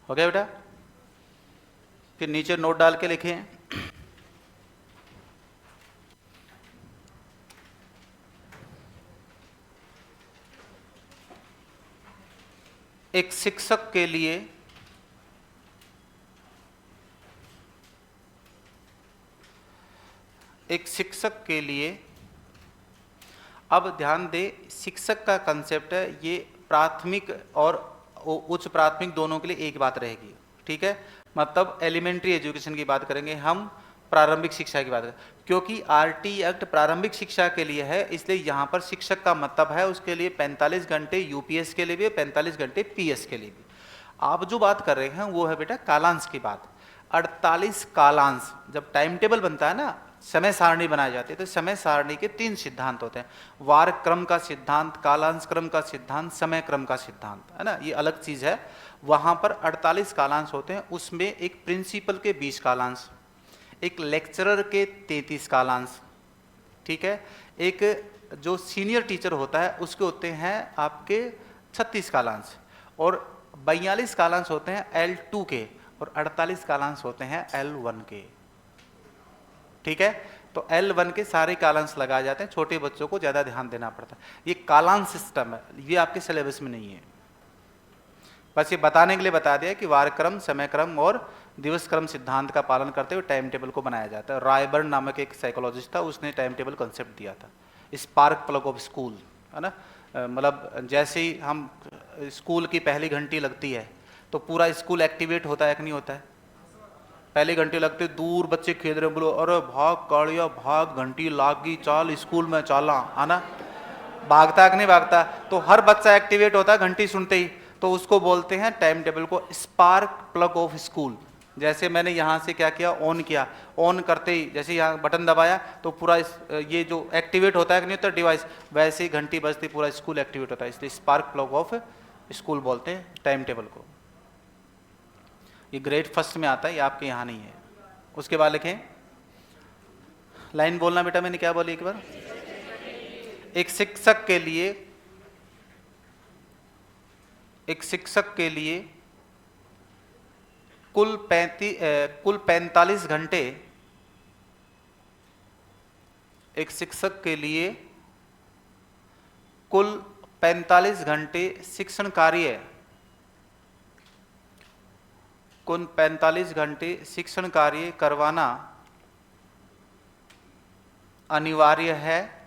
हो गया बेटा। फिर नीचे नोट डाल के लिखें एक शिक्षक के लिए अब ध्यान दे शिक्षक का कंसेप्ट है ये प्राथमिक और उच्च प्राथमिक दोनों के लिए एक बात रहेगी, ठीक है। मतलब एलिमेंट्री एजुकेशन की बात करेंगे हम, प्रारंभिक शिक्षा की बात करें, क्योंकि आरटी एक्ट प्रारंभिक शिक्षा के लिए है, इसलिए यहाँ पर शिक्षक का मतलब है उसके लिए 45 घंटे यूपीएस के लिए भी, 45 घंटे पीएस के लिए भी। आप जो बात कर रहे हैं वो है बेटा कालांश की बात। 48 कालांश जब टाइम टेबल बनता है ना, समय सारणी बनाई जाती है, तो समय सारणी के 3 सिद्धांत होते हैं, वार क्रम का सिद्धांत, कालांश क्रम का सिद्धांत, समय क्रम का सिद्धांत, है ना, ये अलग चीज है। वहां पर 48 कालांश होते हैं, उसमें एक प्रिंसिपल के 20 कालांश, एक लेक्चरर के 33 कालांश, ठीक है, एक जो सीनियर टीचर होता है उसके होते हैं आपके 36 कालांश, और 42 कालांश होते हैं L2 के, और 48 कालांश होते हैं L1 के, ठीक है। तो L1 के सारे कालांश लगाए जाते हैं, छोटे बच्चों को ज्यादा ध्यान देना पड़ता है। ये कालांश सिस्टम है, ये आपके सिलेबस में नहीं है, बस ये बताने के लिए बता दिया कि वार क्रम, समय क्रम और दिवस क्रम सिद्धांत का पालन करते हुए टाइम टेबल को बनाया जाता है। रायबर्न नामक एक साइकोलॉजिस्ट था, उसने टाइम टेबल कॉन्सेप्ट दिया था। स्पार्क प्लग ऑफ स्कूल, है ना, मतलब जैसे ही हम स्कूल की पहली घंटी लगती है तो पूरा स्कूल एक्टिवेट होता है कि नहीं होता है। पहली घंटी लगते दूर बच्चे खेल रहे, बोलो अरे भाग कालिया भाग, घंटी लागी चाल स्कूल में चाला, है ना, भागता कि नहीं भागता। तो हर बच्चा एक्टिवेट होता है घंटी सुनते ही, तो उसको बोलते हैं टाइम टेबल को स्पार्क प्लग ऑफ स्कूल। जैसे मैंने यहाँ से क्या किया, ऑन किया, ऑन करते ही जैसे यहाँ बटन दबाया तो पूरा ये जो एक्टिवेट होता है कि नहीं होता डिवाइस, वैसे ही घंटी बजती पूरा स्कूल एक्टिवेट होता है, इसलिए स्पार्क प्लग ऑफ स्कूल बोलते हैं टाइम टेबल को। ये ग्रेड फर्स्ट में आता है, ये आपके यहाँ नहीं है। उसके बाद लिखें, लाइन बोलना बेटा, मैंने क्या बोली एक बार। एक शिक्षक के लिए कुल 45 घंटे, एक शिक्षक के लिए कुल 45 घंटे शिक्षण कार्य, कुल 45 घंटे शिक्षण कार्य करवाना अनिवार्य है,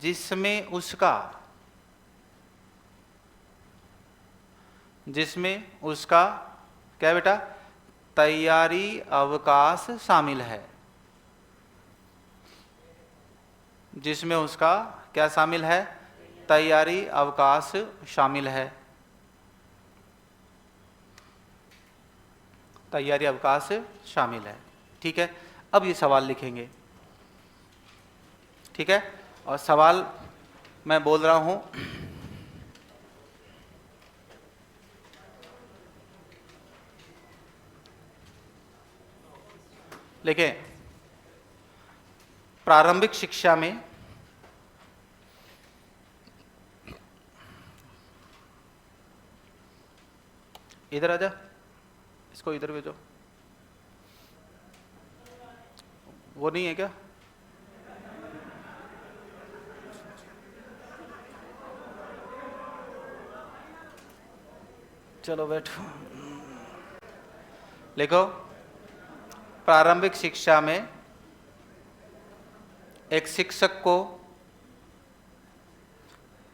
जिसमें उसका क्या बेटा तैयारी अवकाश शामिल है, जिसमें उसका क्या शामिल है, तैयारी अवकाश शामिल है, तैयारी अवकाश शामिल है, ठीक है। अब ये सवाल लिखेंगे, ठीक है। और सवाल मैं बोल रहा हूं, लिखें प्रारंभिक शिक्षा में इधर आजा, इसको इधर भेजो, वो नहीं है क्या? चलो बैठो। लिखो प्रारंभिक शिक्षा में एक शिक्षक को,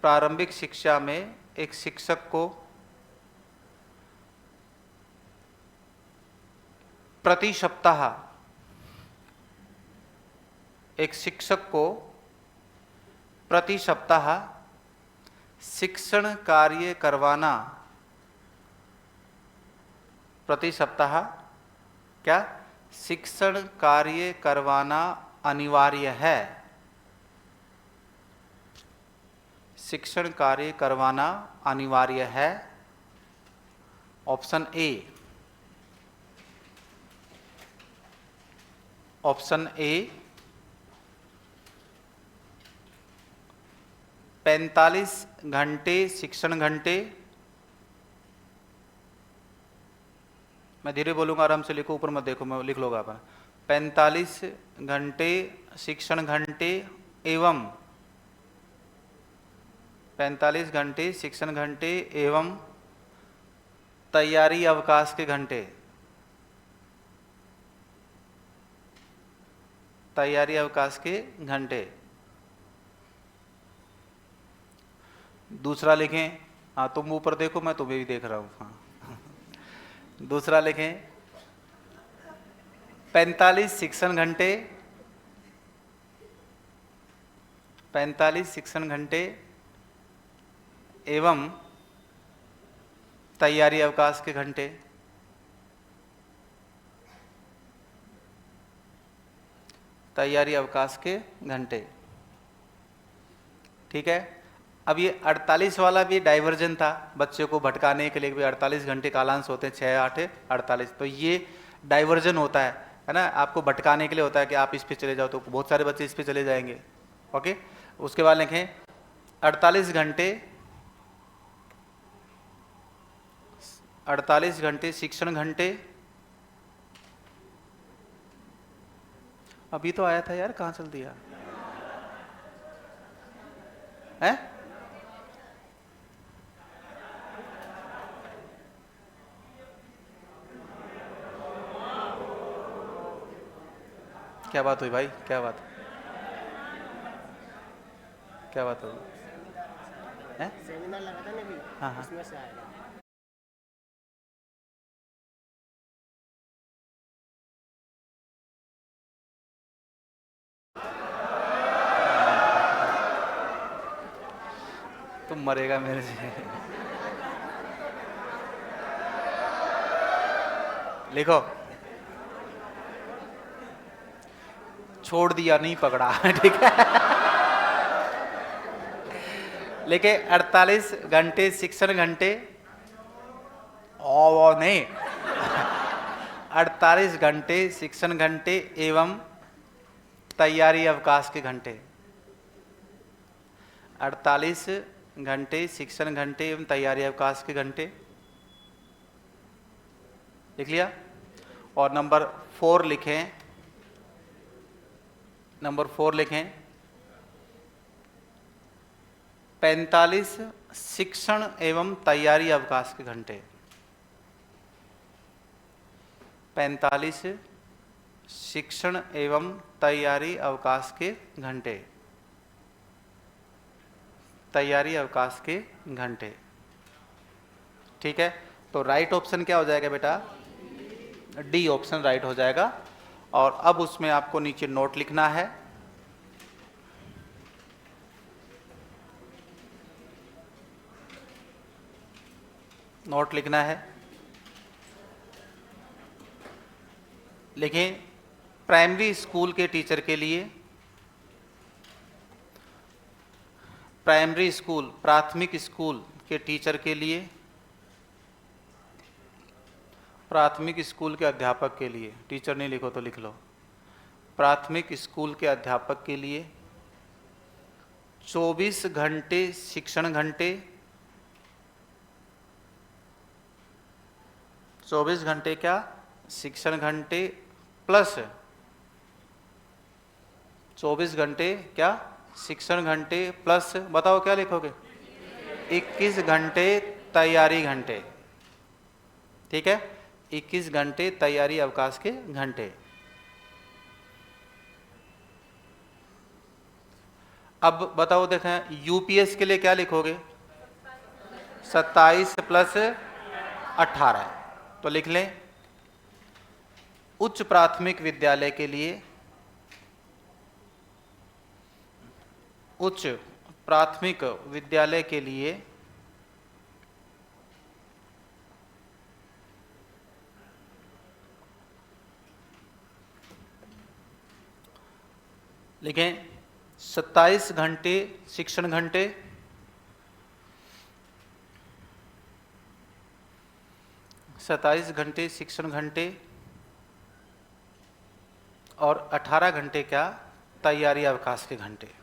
प्रारंभिक शिक्षा में एक शिक्षक को प्रति सप्ताह, एक शिक्षक को प्रति सप्ताह शिक्षण कार्य करवाना, प्रति सप्ताह क्या शिक्षण कार्य करवाना अनिवार्य है। शिक्षण कार्य करवाना अनिवार्य है। ऑप्शन ए, ऑप्शन ए 45 घंटे शिक्षण घंटे, मैं धीरे बोलूंगा, आराम से लिखो, ऊपर मत देखो, मैं लिख लोगा अपन। 45 घंटे शिक्षण घंटे एवं 45 घंटे शिक्षण घंटे एवं तैयारी अवकाश के घंटे, तैयारी अवकाश के घंटे। दूसरा लिखें, हाँ तुम ऊपर देखो, मैं तुम्हें भी देख रहा हूँ, हाँ। दूसरा लिखें 45 शिक्षण घंटे, 45 शिक्षण घंटे एवं तैयारी अवकाश के घंटे। तैयारी अवकाश के घंटे, ठीक है। अब ये 48 वाला भी डाइवर्जन था, बच्चे को भटकाने के लिए भी 48 घंटे कालांश होते हैं, 6 8 48, तो ये डाइवर्जन होता है ना, आपको भटकाने के लिए होता है कि आप इस पे चले जाओ, तो बहुत सारे बच्चे इस पे चले जाएंगे। ओके, उसके बाद लिखें 48 घंटे, 48 घंटे शिक्षण घंटे। अभी तो आया था यार, कहाँ चल दिया है? क्या बात हुई भाई, क्या बात, क्या बात हुई? सेमिनार लगा था ना अभी, हाँ हाँ, उसमें से आएगा। तुम मरेगा मेरे से। लिखो, छोड़ दिया नहीं पकड़ा, ठीक है। लेके 48 घंटे शिक्षण घंटे, ओ नहीं, 48 घंटे शिक्षण घंटे एवं तैयारी अवकाश के घंटे। 48 घंटे शिक्षण घंटे एवं तैयारी अवकाश के घंटे, लिख लिया। और नंबर 4 लिखें, नंबर 4 लिखें 45 शिक्षण एवं तैयारी अवकाश के घंटे। 45 शिक्षण एवं तैयारी अवकाश के घंटे, तैयारी अवकाश के घंटे, ठीक है। तो राइट ऑप्शन क्या हो जाएगा बेटा? डी ऑप्शन राइट हो जाएगा। और अब उसमें आपको नीचे नोट लिखना है। नोट लिखना है, लिखें प्राइमरी स्कूल के टीचर के लिए, प्राइमरी स्कूल, प्राथमिक स्कूल के टीचर के लिए, प्राथमिक स्कूल के अध्यापक के लिए, टीचर नहीं लिखो तो लिख लो, प्राथमिक स्कूल के अध्यापक के लिए 24 घंटे शिक्षण घंटे, 24 घंटे क्या शिक्षण घंटे प्लस 24 घंटे क्या शिक्षण घंटे प्लस, बताओ क्या लिखोगे, 21 घंटे तैयारी घंटे। ठीक है, 21 घंटे तैयारी अवकाश के घंटे। अब बताओ देखें यूपीएस के लिए क्या लिखोगे, 27 प्लस 18, तो लिख लें उच्च प्राथमिक विद्यालय के लिए, उच्च प्राथमिक विद्यालय के लिए लिखें 27 घंटे शिक्षण घंटे, 27 घंटे शिक्षण घंटे और 18 घंटे क्या तैयारी अवकाश के घंटे।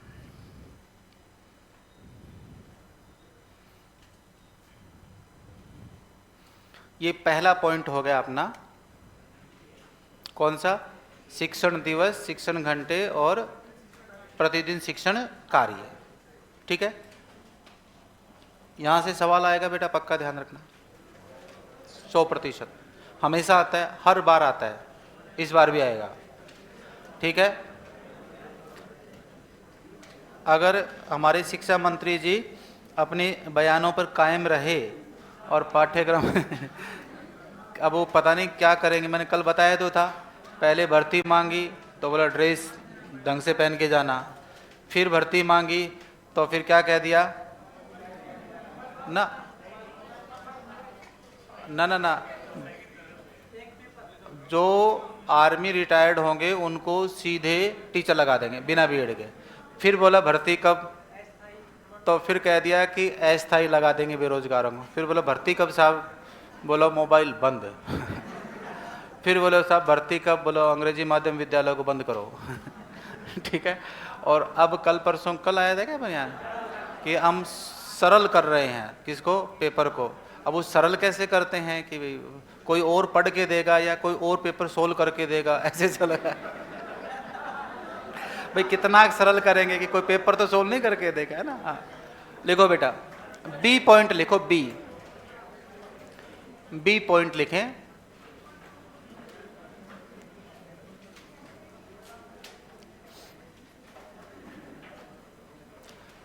ये पहला पॉइंट हो गया अपना, कौन सा, शिक्षण दिवस, शिक्षण घंटे और प्रतिदिन शिक्षण कार्य। ठीक है, यहां से सवाल आएगा बेटा, पक्का ध्यान रखना, 100% हमेशा आता है, हर बार आता है, इस बार भी आएगा। ठीक है, अगर हमारे शिक्षा मंत्री जी अपने बयानों पर कायम रहे और पाठ्यक्रम अब वो पता नहीं क्या करेंगे, मैंने कल बताया तो था, पहले भर्ती मांगी तो बोला ड्रेस ढंग से पहन के जाना, फिर भर्ती मांगी तो फिर क्या कह दिया, ना ना ना ना जो आर्मी रिटायर्ड होंगे उनको सीधे टीचर लगा देंगे बिना बीएड के। फिर बोला भर्ती कब, तो फिर कह दिया कि अस्थायी लगा देंगे बेरोजगारों को। फिर बोला भर्ती कब साहब, बोलो मोबाइल बंद फिर बोलो साहब भर्ती कब, बोलो अंग्रेजी माध्यम विद्यालय को बंद करो ठीक है, और अब कल परसों, कल आया था क्या बयान कि हम सरल कर रहे हैं किसको, पेपर को। अब वो सरल कैसे करते हैं कि कोई और पढ़ के देगा या कोई और पेपर सोल्व करके देगा, ऐसे चलेगा भाई कितना सरल करेंगे कि कोई पेपर तो सोल्व नहीं करके देगा, है ना। हाँ लिखो बेटा, बी पॉइंट लिखो, बी पॉइंट लिखें,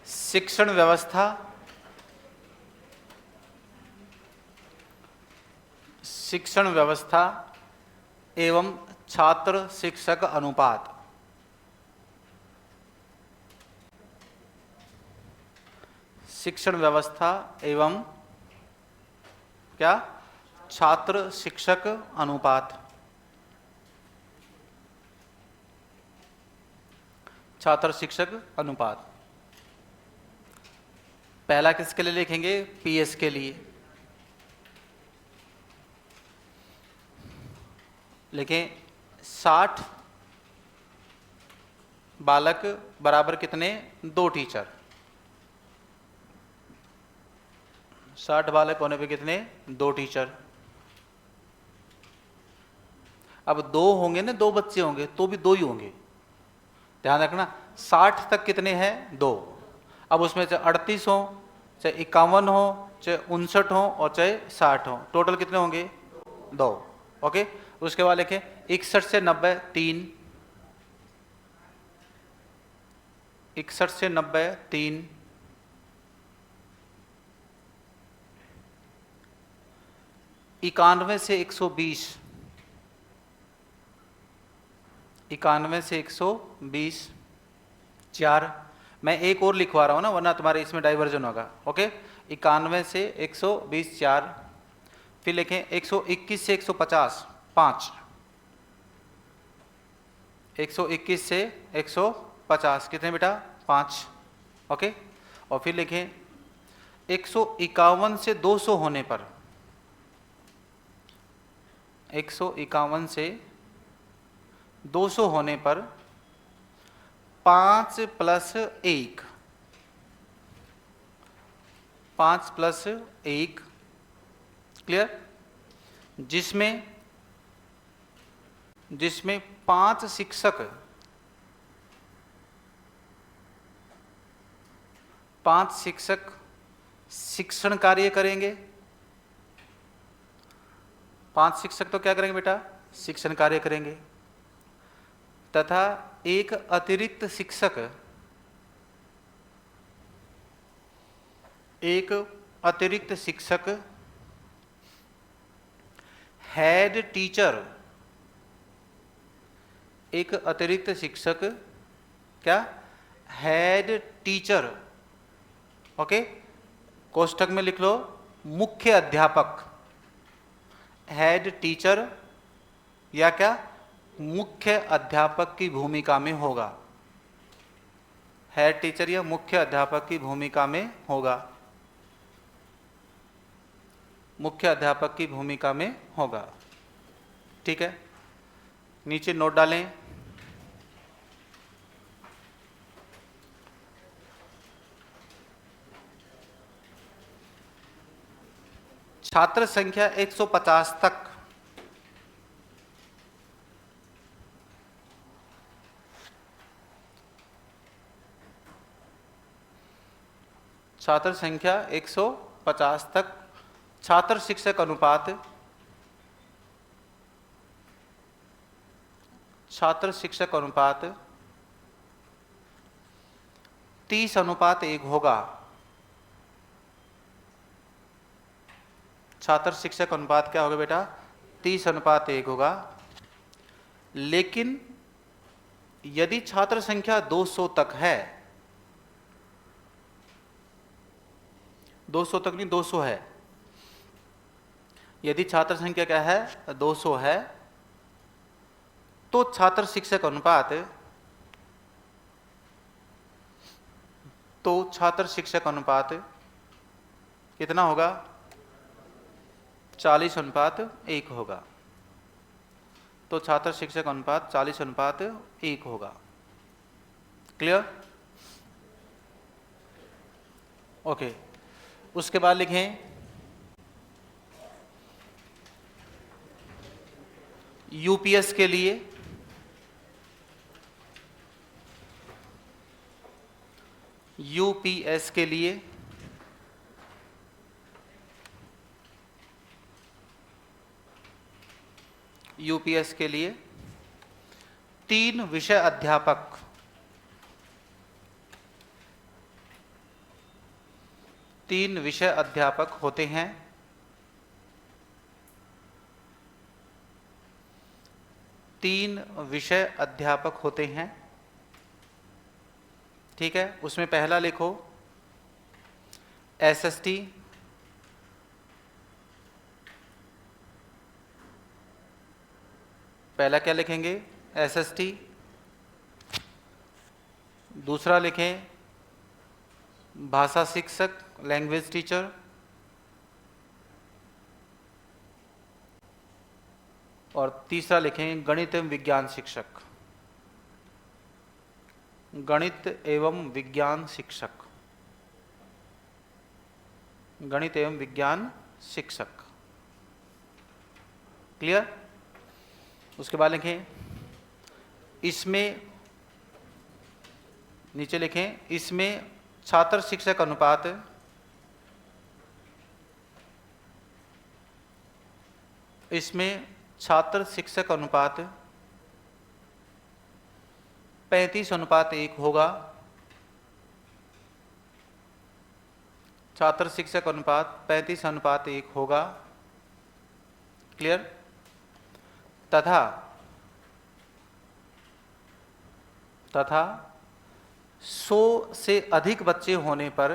शिक्षण व्यवस्था, शिक्षण व्यवस्था एवं छात्र शिक्षक अनुपात। शिक्षण व्यवस्था एवं क्या, छात्र शिक्षक अनुपात। छात्र शिक्षक अनुपात पहला किसके लिए लिखेंगे, पीएस के लिए। लिखें 60 बालक बराबर कितने, 2 टीचर। 60 बालक होने पे कितने, 2 टीचर। अब 2 होंगे ना, 2 बच्चे होंगे तो भी 2 ही होंगे, ध्यान रखना। 60 तक कितने हैं, 2। अब उसमें चाहे 38 हो, चाहे 51 हो, चाहे 59 हो और चाहे 60 हो, टोटल कितने होंगे, 2। ओके, उसके बाद लिखें 61 से 90 3, 61 से 90 3, 91 से 120, 91 से 120 4। मैं एक और लिखवा रहा हूं ना, वरना तुम्हारे इसमें डाइवर्जन होगा। ओके, 91 से 120 4। फिर लिखें 121 से 150 5, 121 से 150 कितने बेटा, 5। ओके, और फिर लिखें 151 से 200 होने पर, 151 से 200 होने पर 5 + 1, 5 + 1, क्लियर, जिसमें 5 शिक्षक, 5 शिक्षक शिक्षण कार्य करेंगे। 5 शिक्षक तो क्या करेंगे बेटा? शिक्षण कार्य करेंगे। तथा एक अतिरिक्त शिक्षक, एक अतिरिक्त शिक्षक हेड टीचर, एक अतिरिक्त शिक्षक क्या? Head teacher. ओके, कोष्ठक में लिख लो मुख्य अध्यापक, हेड टीचर या क्या? मुख्य अध्यापक की भूमिका में होगा, हेड टीचर या मुख्य अध्यापक की भूमिका में होगा, मुख्य अध्यापक की भूमिका में होगा। ठीक है, नीचे नोट डालें। छात्र संख्या 150 तक छात्र संख्या 150 तक छात्र शिक्षक अनुपात, छात्र शिक्षक अनुपात 30:1 होगा। छात्र शिक्षक अनुपात क्या होगा बेटा? 30:1 होगा। लेकिन यदि छात्र संख्या 200 तक है, 200 तक नहीं 200 है, यदि छात्र संख्या क्या है? 200 है, तो छात्र शिक्षक अनुपात, तो छात्र शिक्षक अनुपात कितना होगा? 40:1 होगा। तो छात्र शिक्षक अनुपात 40:1 होगा। क्लियर? ओके, उसके बाद लिखें यूपीएस के लिए, यूपीएस के लिए यूपीएस के लिए 3 विषय अध्यापक, 3 विषय अध्यापक होते हैं। 3 विषय अध्यापक होते हैं। ठीक है, उसमें पहला लिखो एसएसटी, पहला क्या लिखेंगे? एसएसटी। दूसरा लिखें भाषा शिक्षक, लैंग्वेज टीचर। और तीसरा लिखें गणित एवं विज्ञान शिक्षक, गणित एवं विज्ञान शिक्षक, गणित एवं विज्ञान शिक्षक। क्लियर? उसके बाद लिखें इसमें, नीचे लिखें इसमें छात्र शिक्षक अनुपात, इसमें छात्र शिक्षक अनुपात 35:1 होगा। छात्र शिक्षक अनुपात 35:1 होगा। क्लियर? तथा 100 से अधिक बच्चे होने पर,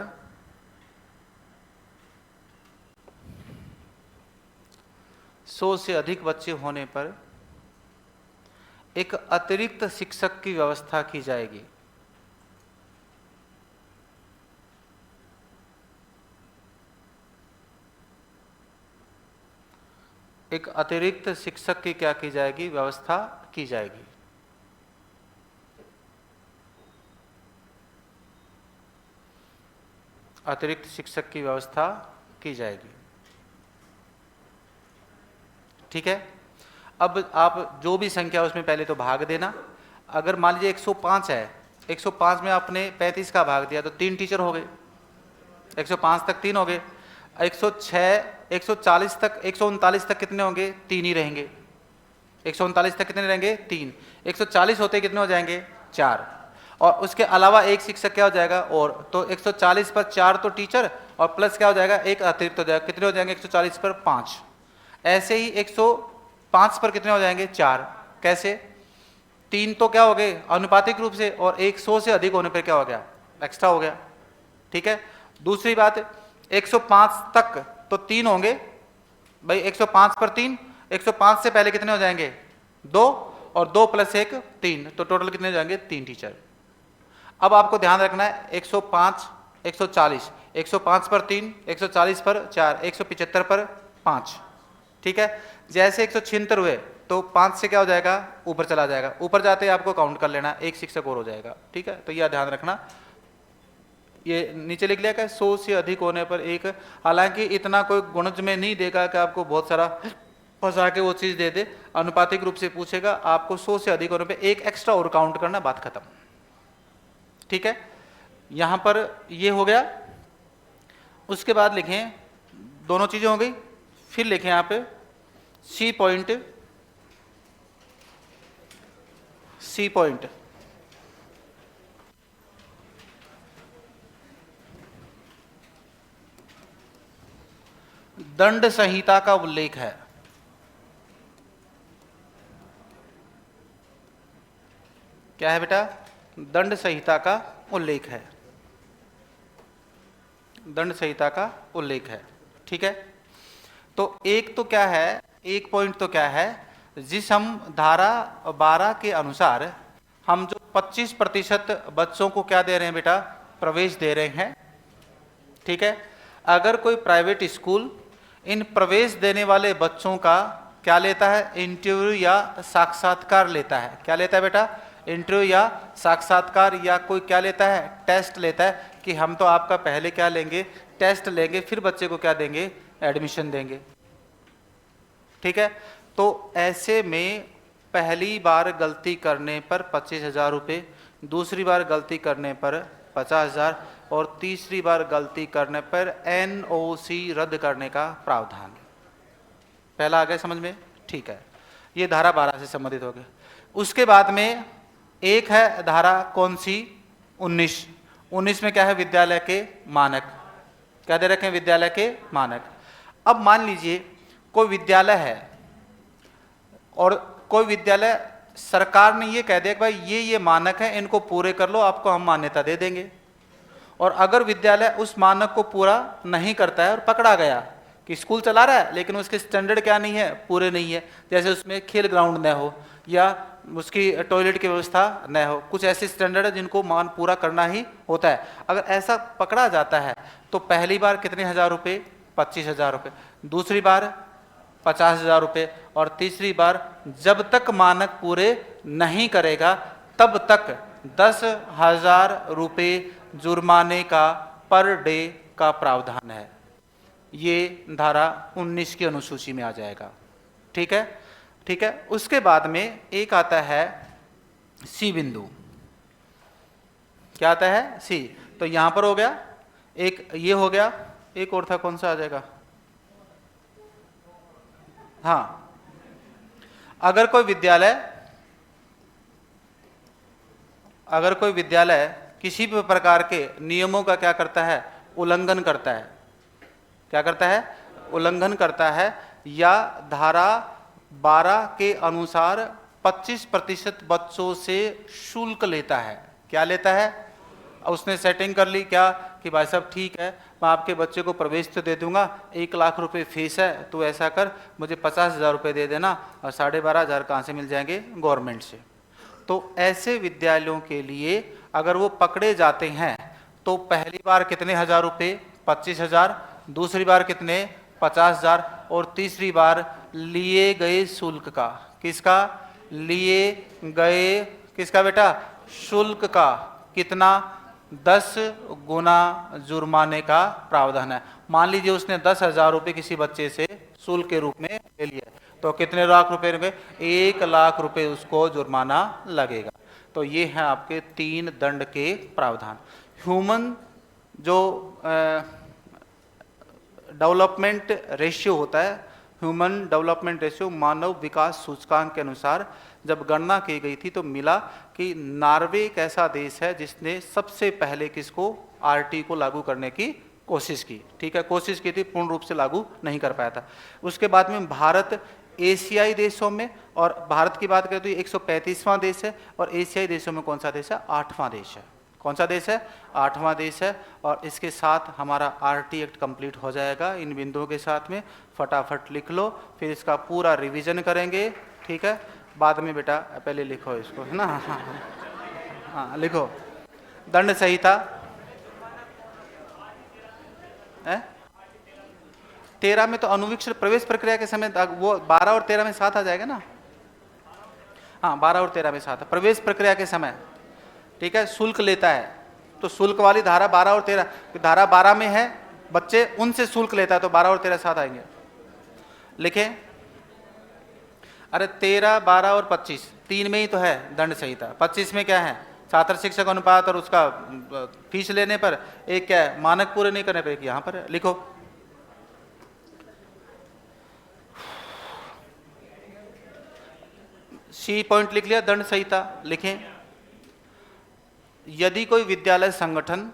100 से अधिक बच्चे होने पर एक अतिरिक्त शिक्षक की व्यवस्था की जाएगी। एक अतिरिक्त शिक्षक की क्या की जाएगी, व्यवस्था की जाएगी। अतिरिक्त शिक्षक की व्यवस्था की जाएगी। ठीक है। अब आप जो भी संख्या उसमें पहले तो भाग देना। अगर मान लीजिए 105 है, 105 में आपने 35 का भाग दिया तो 3 टीचर हो गए, 105 तक 3 हो गए। 106, 140 तक, 139 तक कितने होंगे, 3 ही रहेंगे। 139 तक कितने रहेंगे, 3। 140 होते कितने हो जाएंगे, 4। और उसके अलावा एक शिक्षक क्या हो जाएगा और, तो 140 पर 4 तो टीचर और प्लस क्या हो जाएगा, एक अतिरिक्त हो जाएगा। कितने हो जाएंगे 140 पर 5। ऐसे ही 105 पर कितने हो जाएंगे, 4। कैसे, 3 तो क्या हो गए अनुपातिक रूप से, और 100 से अधिक होने पर क्या हो गया, एक्स्ट्रा हो गया। ठीक है। दूसरी बात, 105 तक तो 3 होंगे भाई, 105 पर 3, 105 से पहले कितने हो जाएंगे, 2, और 2 प्लस 1 3, तो टोटल कितने हो जाएंगे, 3 टीचर। अब आपको ध्यान रखना है 105, 140, 105 पर 3, 140 पर 4, 175 पर 5। ठीक है। जैसे 176 हुए तो 5 से क्या हो जाएगा, ऊपर चला जाएगा। ऊपर जाते ही आपको काउंट कर लेना, एक शिक्षक और हो जाएगा। ठीक है। तो यह ध्यान रखना। ये नीचे लिख लिया क्या, 100 से अधिक होने पर एक, हालांकि इतना कोई गुणज में नहीं देगा कि आपको बहुत सारा फंसा के वो चीज दे दे, अनुपातिक रूप से पूछेगा। आपको 100 से अधिक होने पर एक एक्स्ट्रा और काउंट करना, बात खत्म। ठीक है। यहां पर ये हो गया। उसके बाद लिखें, दोनों चीजें हो गई। फिर लिखें यहां पे सी पॉइंट, सी पॉइंट दंड संहिता का उल्लेख है। क्या है बेटा, दंड संहिता का उल्लेख है। दंड संहिता का उल्लेख है। ठीक है। तो एक तो क्या है, एक पॉइंट तो क्या है, जिस हम धारा 12 के अनुसार हम जो 25% बच्चों को क्या दे रहे हैं बेटा, प्रवेश दे रहे हैं। ठीक है। अगर कोई प्राइवेट स्कूल इन प्रवेश देने वाले बच्चों का क्या लेता है, इंटरव्यू या साक्षात्कार लेता है। क्या लेता है बेटा, इंटरव्यू या साक्षात्कार, या कोई क्या लेता है, टेस्ट लेता है, कि हम तो आपका पहले क्या लेंगे, टेस्ट लेंगे, फिर बच्चे को क्या देंगे, एडमिशन देंगे। ठीक है। तो ऐसे में पहली बार गलती करने पर 25,000 रुपये, दूसरी बार गलती करने पर 50,000 और तीसरी बार गलती करने पर NOC रद्द करने का प्रावधान। पहला आ गया समझ में। ठीक है। ये धारा 12 से संबंधित हो गया। उसके बाद में एक है धारा कौन सी, 19। 19 में क्या है, विद्यालय के मानक। क्या दे रखे हैं, विद्यालय के मानक। अब मान लीजिए कोई विद्यालय है और कोई विद्यालय, सरकार ने ये कह दिया कि भाई ये मानक है, इनको पूरे कर लो, आपको हम मान्यता दे देंगे। और अगर विद्यालय उस मानक को पूरा नहीं करता है और पकड़ा गया कि स्कूल चला रहा है लेकिन उसके स्टैंडर्ड क्या नहीं है, पूरे नहीं है, जैसे उसमें खेल ग्राउंड न हो या उसकी टॉयलेट की व्यवस्था न हो, कुछ ऐसे स्टैंडर्ड है जिनको मान पूरा करना ही होता है। अगर ऐसा पकड़ा जाता है तो पहली बार कितने हजार रुपये, 25,000 रुपये, दूसरी बार 50,000 रुपये, और तीसरी बार जब तक मानक पूरे नहीं करेगा तब तक 10,000 रुपये जुर्माने का पर डे का प्रावधान है। ये धारा 19 की अनुसूची में आ जाएगा। ठीक है। ठीक है। उसके बाद में एक आता है सी बिंदु। क्या आता है, सी। तो यहां पर हो गया एक, ये हो गया, एक और था, कौन सा आ जाएगा, हाँ, अगर कोई विद्यालय किसी भी प्रकार के नियमों का क्या करता है, उल्लंघन करता है, क्या करता है, उल्लंघन करता है, या धारा 12 के अनुसार 25% बच्चों से शुल्क लेता है। क्या लेता है, उसने सेटिंग कर ली क्या कि भाई साहब ठीक है, मैं आपके बच्चे को प्रवेश तो दे दूंगा, 1 लाख रुपए फीस है, तो ऐसा कर मुझे 50,000 रुपये दे देना और 12,500 कहाँ से मिल जाएंगे, गवर्नमेंट से। तो ऐसे विद्यालयों के लिए अगर वो पकड़े जाते हैं तो पहली बार कितने हजार रुपये, 25,000, दूसरी बार कितने, 50,000, और तीसरी बार लिए गए शुल्क का, किसका, लिए गए किसका बेटा, शुल्क का कितना, 10 गुना जुर्माने का प्रावधान है। मान लीजिए उसने 10,000 रुपये किसी बच्चे से शुल्क के रूप में ले लिया, तो कितने लाख रुपए होंगे, 1,00,000 रुपए उसको जुर्माना लगेगा। तो ये हैं आपके 3 दंड के प्रावधान। ह्यूमन जो डेवलपमेंट रेशियो होता है, ह्यूमन डेवलपमेंट रेशियो, मानव विकास सूचकांक के अनुसार जब गणना की गई थी तो मिला कि नॉर्वे एक ऐसा देश है जिसने सबसे पहले किसको, आरटी को लागू करने की कोशिश की। ठीक है, कोशिश की थी, पूर्ण रूप से लागू नहीं कर पाया था। उसके बाद में भारत एशियाई देशों में, और भारत की बात करें तो 135वां देश है, और एशियाई देशों में कौन सा देश है, 8वां देश है। कौन सा देश है, 8वां देश है। और इसके साथ हमारा आरटी एक्ट कंप्लीट हो जाएगा। इन बिंदुओं के साथ में फटाफट लिख लो, फिर इसका पूरा रिवीजन करेंगे। ठीक है, बाद में बेटा पहले लिखो इसको, है ना। हाँ लिखो, दंड संहिता है 13 में, तो अनुवीक्षण प्रवेश प्रक्रिया के समय वो 12 और 13 में साथ आ जाएगा ना। हाँ 12 और 13 में साथ है, प्रवेश प्रक्रिया के समय। ठीक है, शुल्क लेता है, तो शुल्क वाली धारा 12 और 13, धारा 12 में है बच्चे, उनसे शुल्क लेता है, तो 12 और 13 साथ आएंगे। लिखें, अरे 13, 12 और 25 3 में ही तो है दंड संहिता। 25 में क्या है, छात्र शिक्षक अनुपात, और उसका फीस लेने पर एक क्या है, मानक पूरे नहीं करने पर एक यहां पर है। लिखो, सी पॉइंट लिख लिया, दंड संहिता। लिखें, यदि कोई विद्यालय संगठन,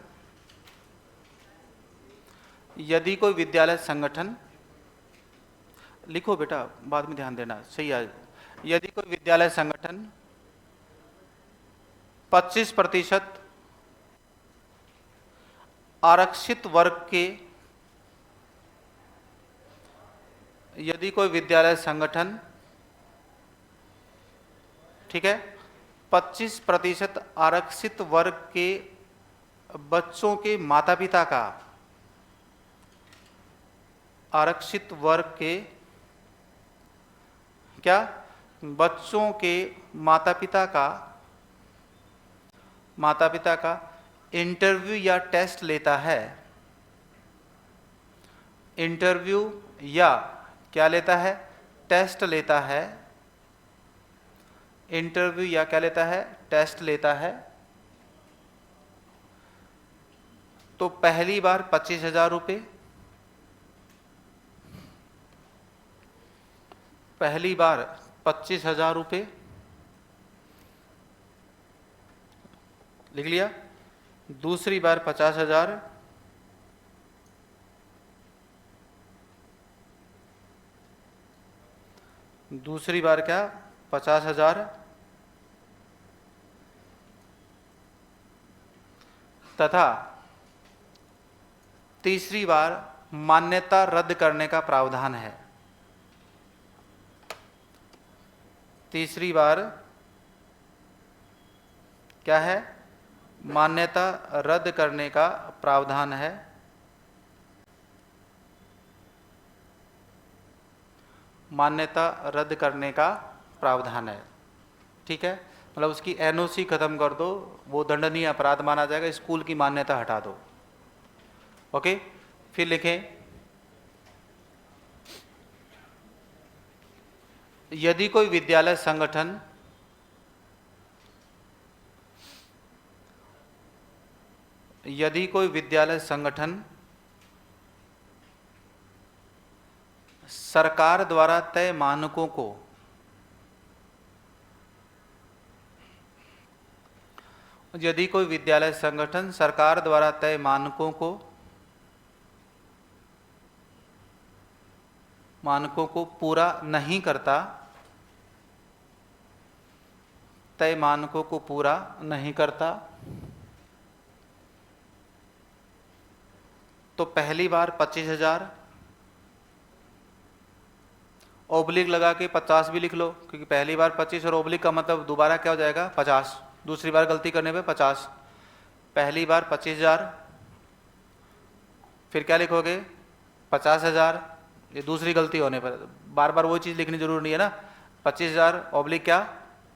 यदि कोई विद्यालय संगठन, लिखो बेटा बाद में ध्यान देना, सही है। यदि कोई विद्यालय संगठन 25% आरक्षित वर्ग के, यदि कोई विद्यालय संगठन, ठीक है, 25% आरक्षित वर्ग के बच्चों के माता पिता का, आरक्षित वर्ग के क्या, बच्चों के माता पिता का इंटरव्यू या टेस्ट लेता है, इंटरव्यू या क्या लेता है, टेस्ट लेता है, इंटरव्यू या क्या लेता है, टेस्ट लेता है, तो पहली बार 25,000 रुपये, पहली बार 25,000 रुपये लिख लिया, दूसरी बार 50,000, दूसरी बार क्या, 50,000, तथा तीसरी बार मान्यता रद्द करने का प्रावधान है। तीसरी बार क्या है, मान्यता रद्द करने का प्रावधान है। मान्यता रद्द करने का प्रावधान है। ठीक है, मतलब उसकी एनओसी खत्म कर दो, वो दंडनीय अपराध माना जाएगा, स्कूल की मान्यता हटा दो। ओके, फिर लिखें, यदि कोई विद्यालय संगठन सरकार द्वारा तय मानकों को, यदि कोई विद्यालय संगठन सरकार द्वारा तय मानकों को पूरा नहीं करता, तय मानकों को पूरा नहीं करता, तो पहली बार 25,000, ओब्लिक लगा के 50 भी लिख लो, क्योंकि पहली बार 25 और ओब्लिक का मतलब दोबारा क्या हो जाएगा, 50, दूसरी बार गलती करने पे 50, पहली बार 25,000, फिर क्या लिखोगे 50,000, ये दूसरी गलती होने पर बार बार वो चीज़ लिखनी जरूरी नहीं है ना। 25,000 ऑब्लिक क्या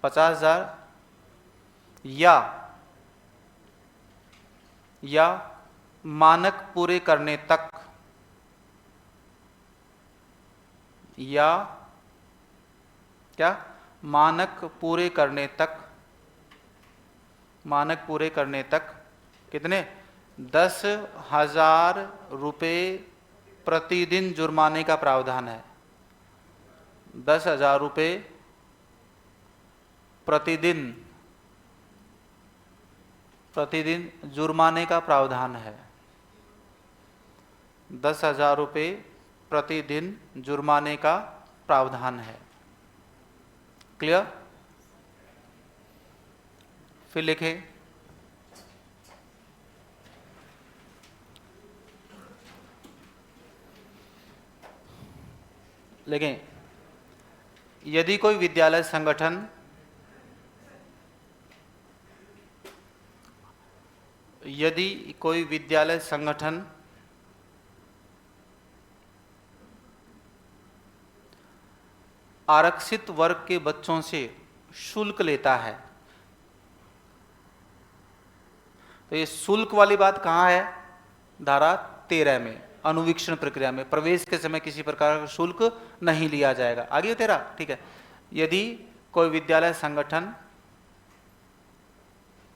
50,000 या मानक पूरे करने तक, या क्या मानक पूरे करने तक, मानक पूरे करने तक कितने 10,000 रुपये प्रतिदिन जुर्माने का प्रावधान है। 10,000 रुपये प्रतिदिन जुर्माने का प्रावधान है। 10,000 रुपये प्रतिदिन जुर्माने का प्रावधान है। क्लियर? फिर लिखें यदि कोई विद्यालय संगठन आरक्षित वर्ग के बच्चों से शुल्क लेता है, तो ये शुल्क वाली बात कहाँ है? धारा 13 में, अनुवीक्षण प्रक्रिया में प्रवेश के समय किसी प्रकार का शुल्क नहीं लिया जाएगा। आगे 13, ठीक है। यदि कोई विद्यालय संगठन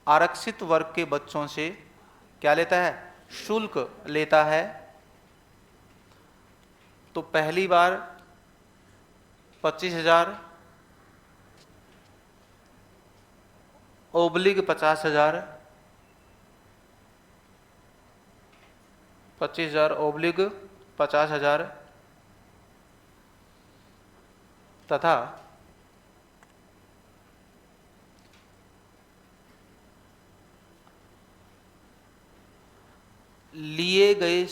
आरक्षित वर्ग के बच्चों से क्या लेता है? शुल्क लेता है, तो पहली बार 25,000 ओब्लिग 50,000, 25,000 ओब्लिग 50,000 तथा लिए गए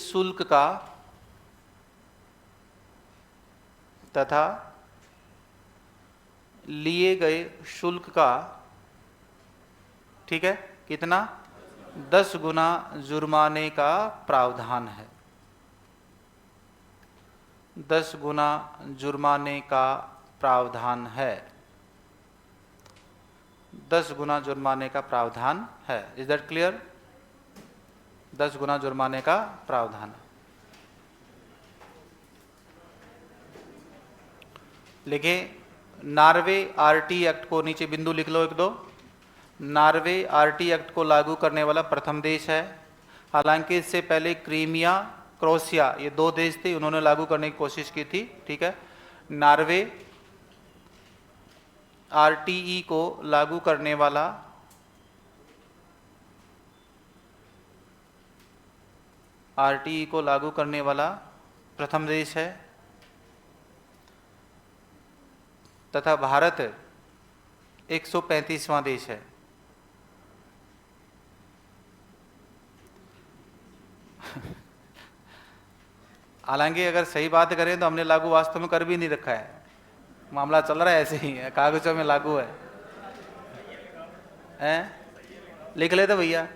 शुल्क का ठीक है कितना 10 गुना जुर्माने का प्रावधान है। 10 गुना जुर्माने का प्रावधान है। 10 गुना जुर्माने का प्रावधान है। Is that clear? 10 गुना जुर्माने का प्रावधान है। लिखे नॉर्वे आरटी एक्ट को, नीचे बिंदु लिख लो 1-2। नॉर्वे आरटी एक्ट को लागू करने वाला प्रथम देश है। हालांकि इससे पहले क्रीमिया, क्रोएशिया, ये 2 देश थे, उन्होंने लागू करने की कोशिश की थी। ठीक है, नॉर्वे आरटीई को लागू करने वाला प्रथम देश है तथा भारत 135वां देश है। हालांकि अगर सही बात करें तो हमने लागू वास्तव में कर भी नहीं रखा है, मामला चल रहा है ऐसे ही है, कागजों में लागू है। लिख लेते भैया।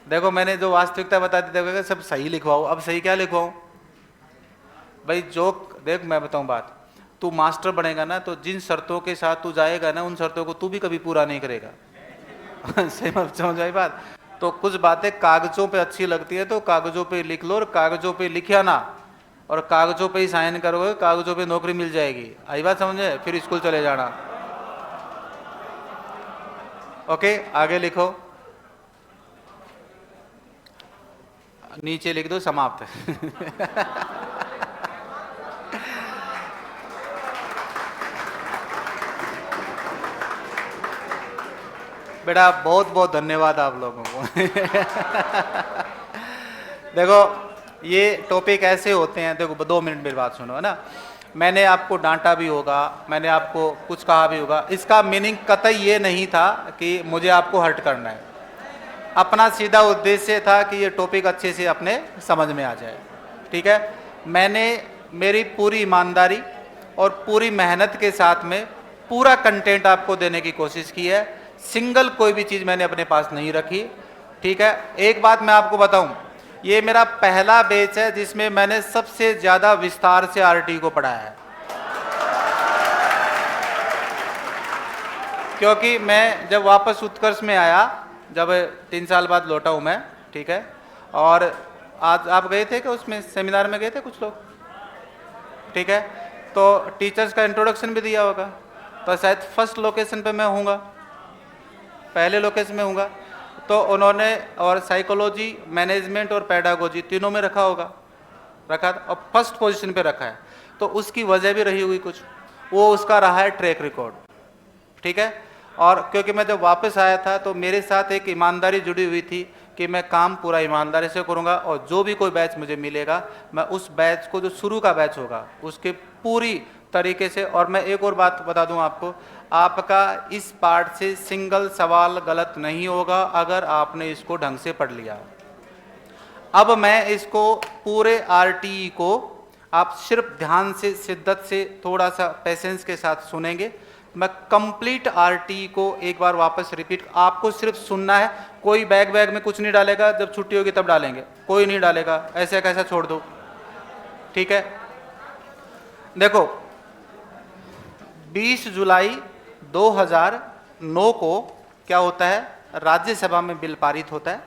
देखो मैंने जो वास्तविकता बता दी, देखो सब सही लिखवाओ। अब सही क्या लिखवाऊं भाई? जो देख मैं बताऊं बात, तू मास्टर बनेगा ना तो जिन शर्तों के साथ तू जाएगा ना, उन शर्तों को तू भी कभी पूरा नहीं करेगा। सही समझ आई बात? तो कुछ बातें कागजों पे अच्छी लगती है तो कागजों पे लिख लो, और कागजों पे लिखिया ना, और कागजों पे ही साइन करोगे, कागजों पे नौकरी मिल जाएगी। आई बात समझे? फिर स्कूल चले जाना। ओके, आगे लिखो, नीचे लिख दो समाप्त। बेटा बहुत बहुत धन्यवाद आप लोगों को। देखो ये टॉपिक ऐसे होते हैं, देखो 2 मिनट मेरी बात सुनो, है ना। मैंने आपको डांटा भी होगा, मैंने आपको कुछ कहा भी होगा, इसका मीनिंग कतई ये नहीं था कि मुझे आपको हर्ट करना है। अपना सीधा उद्देश्य था कि ये टॉपिक अच्छे से अपने समझ में आ जाए। ठीक है, मैंने मेरी पूरी ईमानदारी और पूरी मेहनत के साथ में पूरा कंटेंट आपको देने की कोशिश की है। सिंगल कोई भी चीज़ मैंने अपने पास नहीं रखी। ठीक है, एक बात मैं आपको बताऊं, ये मेरा पहला बैच है जिसमें मैंने सबसे ज़्यादा विस्तार से आरटी को पढ़ाया है। क्योंकि मैं जब वापस उत्कर्ष में आया, जब 3 साल बाद लौटा हूँ मैं, ठीक है। और आज आप गए थे कि उसमें सेमिनार में गए थे कुछ लोग, ठीक है। तो टीचर्स का इंट्रोडक्शन भी दिया होगा, तो शायद फर्स्ट लोकेशन पे मैं हूँगा, पहले लोकेशन में हूँगा। तो उन्होंने और साइकोलॉजी, मैनेजमेंट और पैडागोजी तीनों में रखा होगा, रखा था, और फर्स्ट पोजीशन पे रखा है। तो उसकी वजह भी रही होगी कुछ, वो उसका रहा है ट्रैक रिकॉर्ड, ठीक है। और क्योंकि मैं जब वापस आया था तो मेरे साथ एक ईमानदारी जुड़ी हुई थी कि मैं काम पूरा ईमानदारी से करूंगा, और जो भी कोई बैच मुझे मिलेगा मैं उस बैच को, जो शुरू का बैच होगा, उसके पूरी तरीके से। और मैं एक और बात बता दूं आपको, आपका इस पार्ट से सिंगल सवाल गलत नहीं होगा अगर आपने इसको ढंग से पढ़ लिया। अब मैं इसको पूरे आरटीई को आप सिर्फ ध्यान से, शिद्दत से, थोड़ा सा पेशेंस के साथ सुनेंगे। मैं कंप्लीट आरटी को एक बार वापस रिपीट, आपको सिर्फ सुनना है। कोई बैग में कुछ नहीं डालेगा, जब छुट्टी होगी तब डालेंगे, कोई नहीं डालेगा, ऐसे कैसा छोड़ दो, ठीक है। देखो 20 जुलाई 2009 को क्या होता है, राज्यसभा में बिल पारित होता है।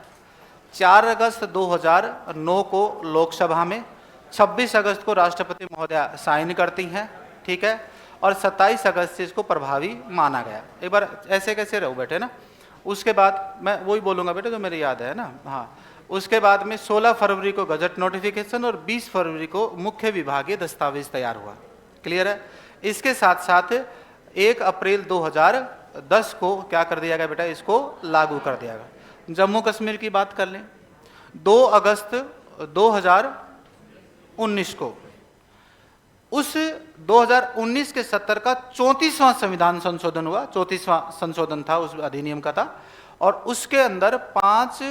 4 अगस्त 2009 को लोकसभा में, 26 अगस्त को राष्ट्रपति महोदया साइन करती हैं, ठीक है। और 27 अगस्त से इसको प्रभावी माना गया। एक बार ऐसे कैसे रहो बेटे ना। उसके बाद मैं वही बोलूँगा बेटे जो मेरी याद है ना, हाँ। उसके बाद में 16 फरवरी को गजट नोटिफिकेशन और 20 फरवरी को मुख्य विभागीय दस्तावेज तैयार हुआ। क्लियर है। इसके साथ साथ 1 अप्रैल 2010 को क्या कर दिया गया बेटा, इसको लागू कर दिया गया। जम्मू कश्मीर की बात कर लें, 2 अगस्त 2019 को उस 2019 के सत्र का 34वां संविधान संशोधन हुआ। 34वां संशोधन था, उस अधिनियम का था। और उसके अंदर 5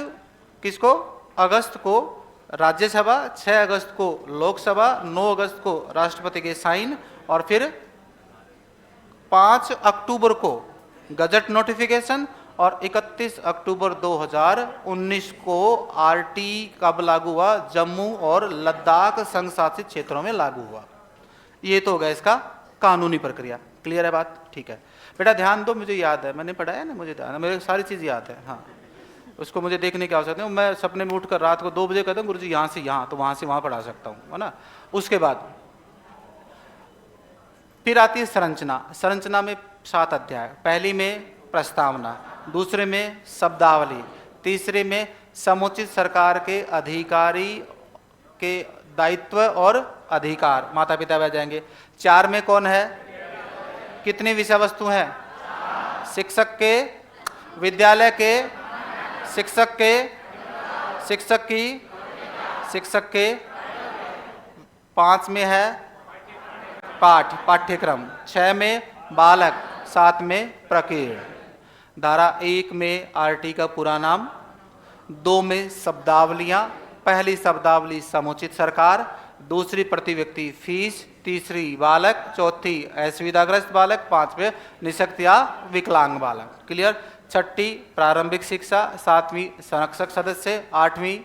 किसको, अगस्त को राज्यसभा, 6 अगस्त को लोकसभा, 9 अगस्त को राष्ट्रपति के साइन, और फिर 5 अक्टूबर को गजट नोटिफिकेशन, और 31 अक्टूबर 2019 को आरटी कब लागू हुआ, जम्मू और लद्दाख संघ शासित क्षेत्रों में लागू हुआ। ये तो होगा इसका कानूनी प्रक्रिया। क्लियर है बात, ठीक है बेटा। ध्यान दो, मुझे याद है, मैंने पढ़ा है ना, मुझे ध्यान है, मेरे सारी चीज़ याद है, हाँ। उसको मुझे देखने की आवश्यकता नहीं, मैं सपने में उठकर रात को 2 बजे कहता हूँ गुरु जी यहाँ से यहाँ, तो वहाँ से वहाँ पढ़ा सकता हूँ, है ना। उसके बाद फिर आती है संरचना। संरचना में 7 अध्याय। पहली में प्रस्तावना, दूसरे में शब्दावली, तीसरे में समुचित सरकार के अधिकारी के दायित्व और अधिकार, माता पिता बह जाएंगे। 4 में कौन है, कितनी विषय वस्तु हैं, शिक्षक के, विद्यालय के, शिक्षक के, शिक्षक की, शिक्षक के। 5 में है पाठ्यक्रम, 6 में बालक, 7 में प्रकीर्ण। धारा 1 में आरटी का पूरा नाम, 2 में शब्दावलियां। पहली शब्दावली समुचित सरकार, दूसरी प्रति व्यक्ति फीस, तीसरी बालक, चौथी असुविधाग्रस्त बालक, 5वें निःशक्त या विकलांग बालक। क्लियर। 6ठी प्रारंभिक शिक्षा, 7वीं संरक्षक सदस्य, 8वीं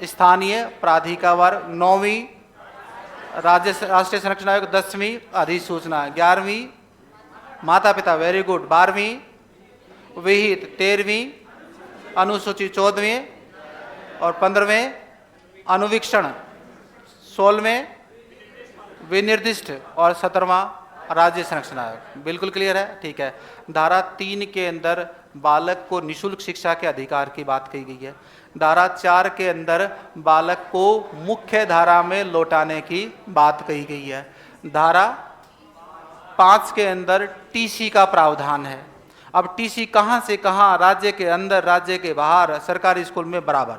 स्थानीय प्राधिकार, 9वीं राष्ट्रीय संरक्षण आयोग, 10वीं अधिसूचना, 11वीं माता पिता, वेरी गुड, 12वीं विहित, 13वीं अनुसूची, 14वीं और 15वें अनुवीक्षण, 16वें विनिर्दिष्ट और 17वां राज्य संरक्षण आयोग। बिल्कुल क्लियर है, ठीक है। धारा 3 के अंदर बालक को निःशुल्क शिक्षा के अधिकार की बात कही गई है। धारा 4 के अंदर बालक को मुख्य धारा में लौटाने की बात कही गई है। धारा 5 के अंदर टीसी का प्रावधान है। अब टीसी कहाँ से कहाँ, राज्य के अंदर, राज्य के बाहर, सरकारी स्कूल में बराबर,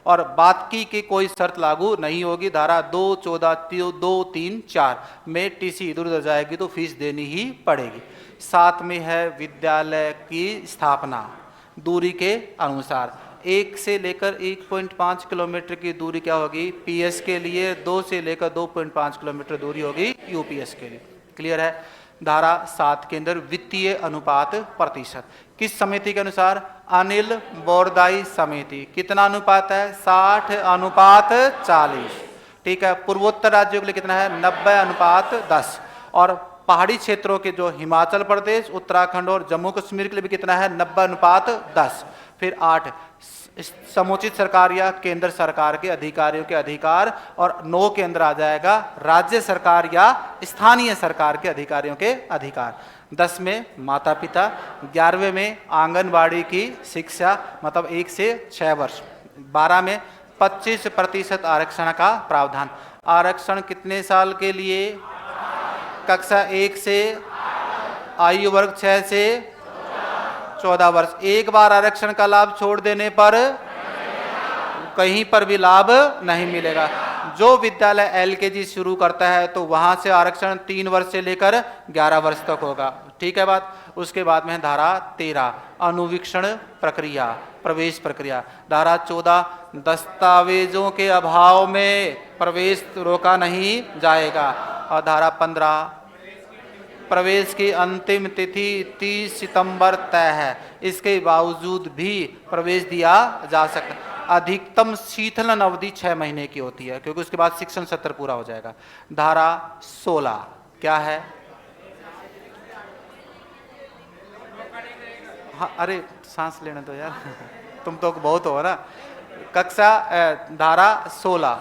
और बाकी की कोई शर्त लागू नहीं होगी। धारा 2, 14, 2, 3, 4 में टीसी इधर उधर जाएगी तो फीस देनी ही पड़ेगी। 7 में है विद्यालय की स्थापना, दूरी के अनुसार। 1 से लेकर 1.5 किलोमीटर की दूरी क्या होगी पीएस के लिए, 2 से लेकर 2.5 किलोमीटर दूरी होगी यूपीएस के लिए। क्लियर है। धारा 7 के अंदर वित्तीय अनुपात प्रतिशत किस समिति के अनुसार, अनिल बोरदाई समिति। कितना अनुपात है, 60:40। ठीक है। पूर्वोत्तर राज्यों के लिए कितना है, 90:10। और पहाड़ी क्षेत्रों के जो हिमाचल प्रदेश, उत्तराखंड और जम्मू कश्मीर के लिए भी कितना है 90:10। फिर 8 समुचित सरकार या केंद्र सरकार के अधिकारियों के अधिकार, और 9 के अंदर आ जाएगा राज्य सरकार या स्थानीय सरकार के अधिकारियों के अधिकार। 10 में माता पिता, 11वें में आंगनबाड़ी की शिक्षा मतलब 1 से 6 वर्ष, 12 में 25% आरक्षण का प्रावधान। आरक्षण कितने साल के लिए? कक्षा 1 से आयु वर्ग 6 से 14 वर्ष। एक बार आरक्षण का लाभ छोड़ देने पर कहीं पर भी लाभ नहीं मिलेगा। जो विद्यालय एलकेजी शुरू करता है तो वहां से आरक्षण 3 वर्ष से लेकर 11 वर्ष तक होगा। ठीक है बात। उसके बाद में धारा 13 अनुवीक्षण प्रक्रिया, प्रवेश प्रक्रिया। धारा 14 दस्तावेजों के अभाव में प्रवेश रोका नहीं जाएगा। और धारा 15 प्रवेश की अंतिम तिथि 30 सितंबर तय है, इसके बावजूद भी प्रवेश दिया जा सकता है। अधिकतम शीतलन अवधि 6 महीने की होती है, क्योंकि उसके बाद शिक्षण सत्र पूरा हो जाएगा। धारा 16 क्या है? हाँ अरे सांस लेने दो यार तुम तो बहुत हो ना। धारा 16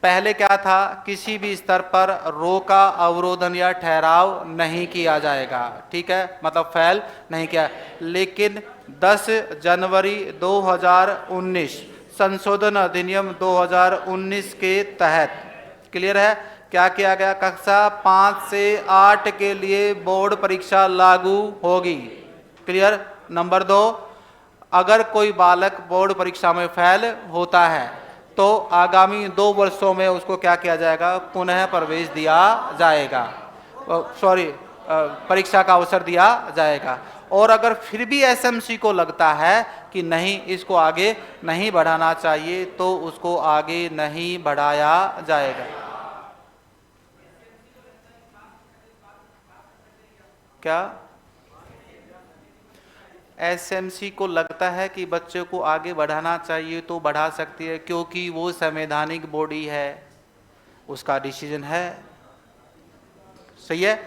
पहले क्या था? किसी भी स्तर पर रोका, अवरोधन या ठहराव नहीं किया जाएगा। ठीक है, मतलब फैल नहीं किया। लेकिन 10 जनवरी 2019 संशोधन अधिनियम 2019 के तहत क्लियर है क्या किया गया? कक्षा 5 से 8 के लिए बोर्ड परीक्षा लागू होगी। क्लियर। नंबर 2, अगर कोई बालक बोर्ड परीक्षा में फेल होता है तो आगामी 2 वर्षों में उसको क्या किया जाएगा? पुनः प्रवेश दिया जाएगा, परीक्षा का अवसर दिया जाएगा। और अगर फिर भी एसएमसी को लगता है कि नहीं इसको आगे नहीं बढ़ाना चाहिए तो उसको आगे नहीं बढ़ाया जाएगा। क्या एसएमसी को लगता है कि बच्चे को आगे बढ़ाना चाहिए तो बढ़ा सकती है, क्योंकि वो संवैधानिक बॉडी है, उसका डिसीजन है। सही है।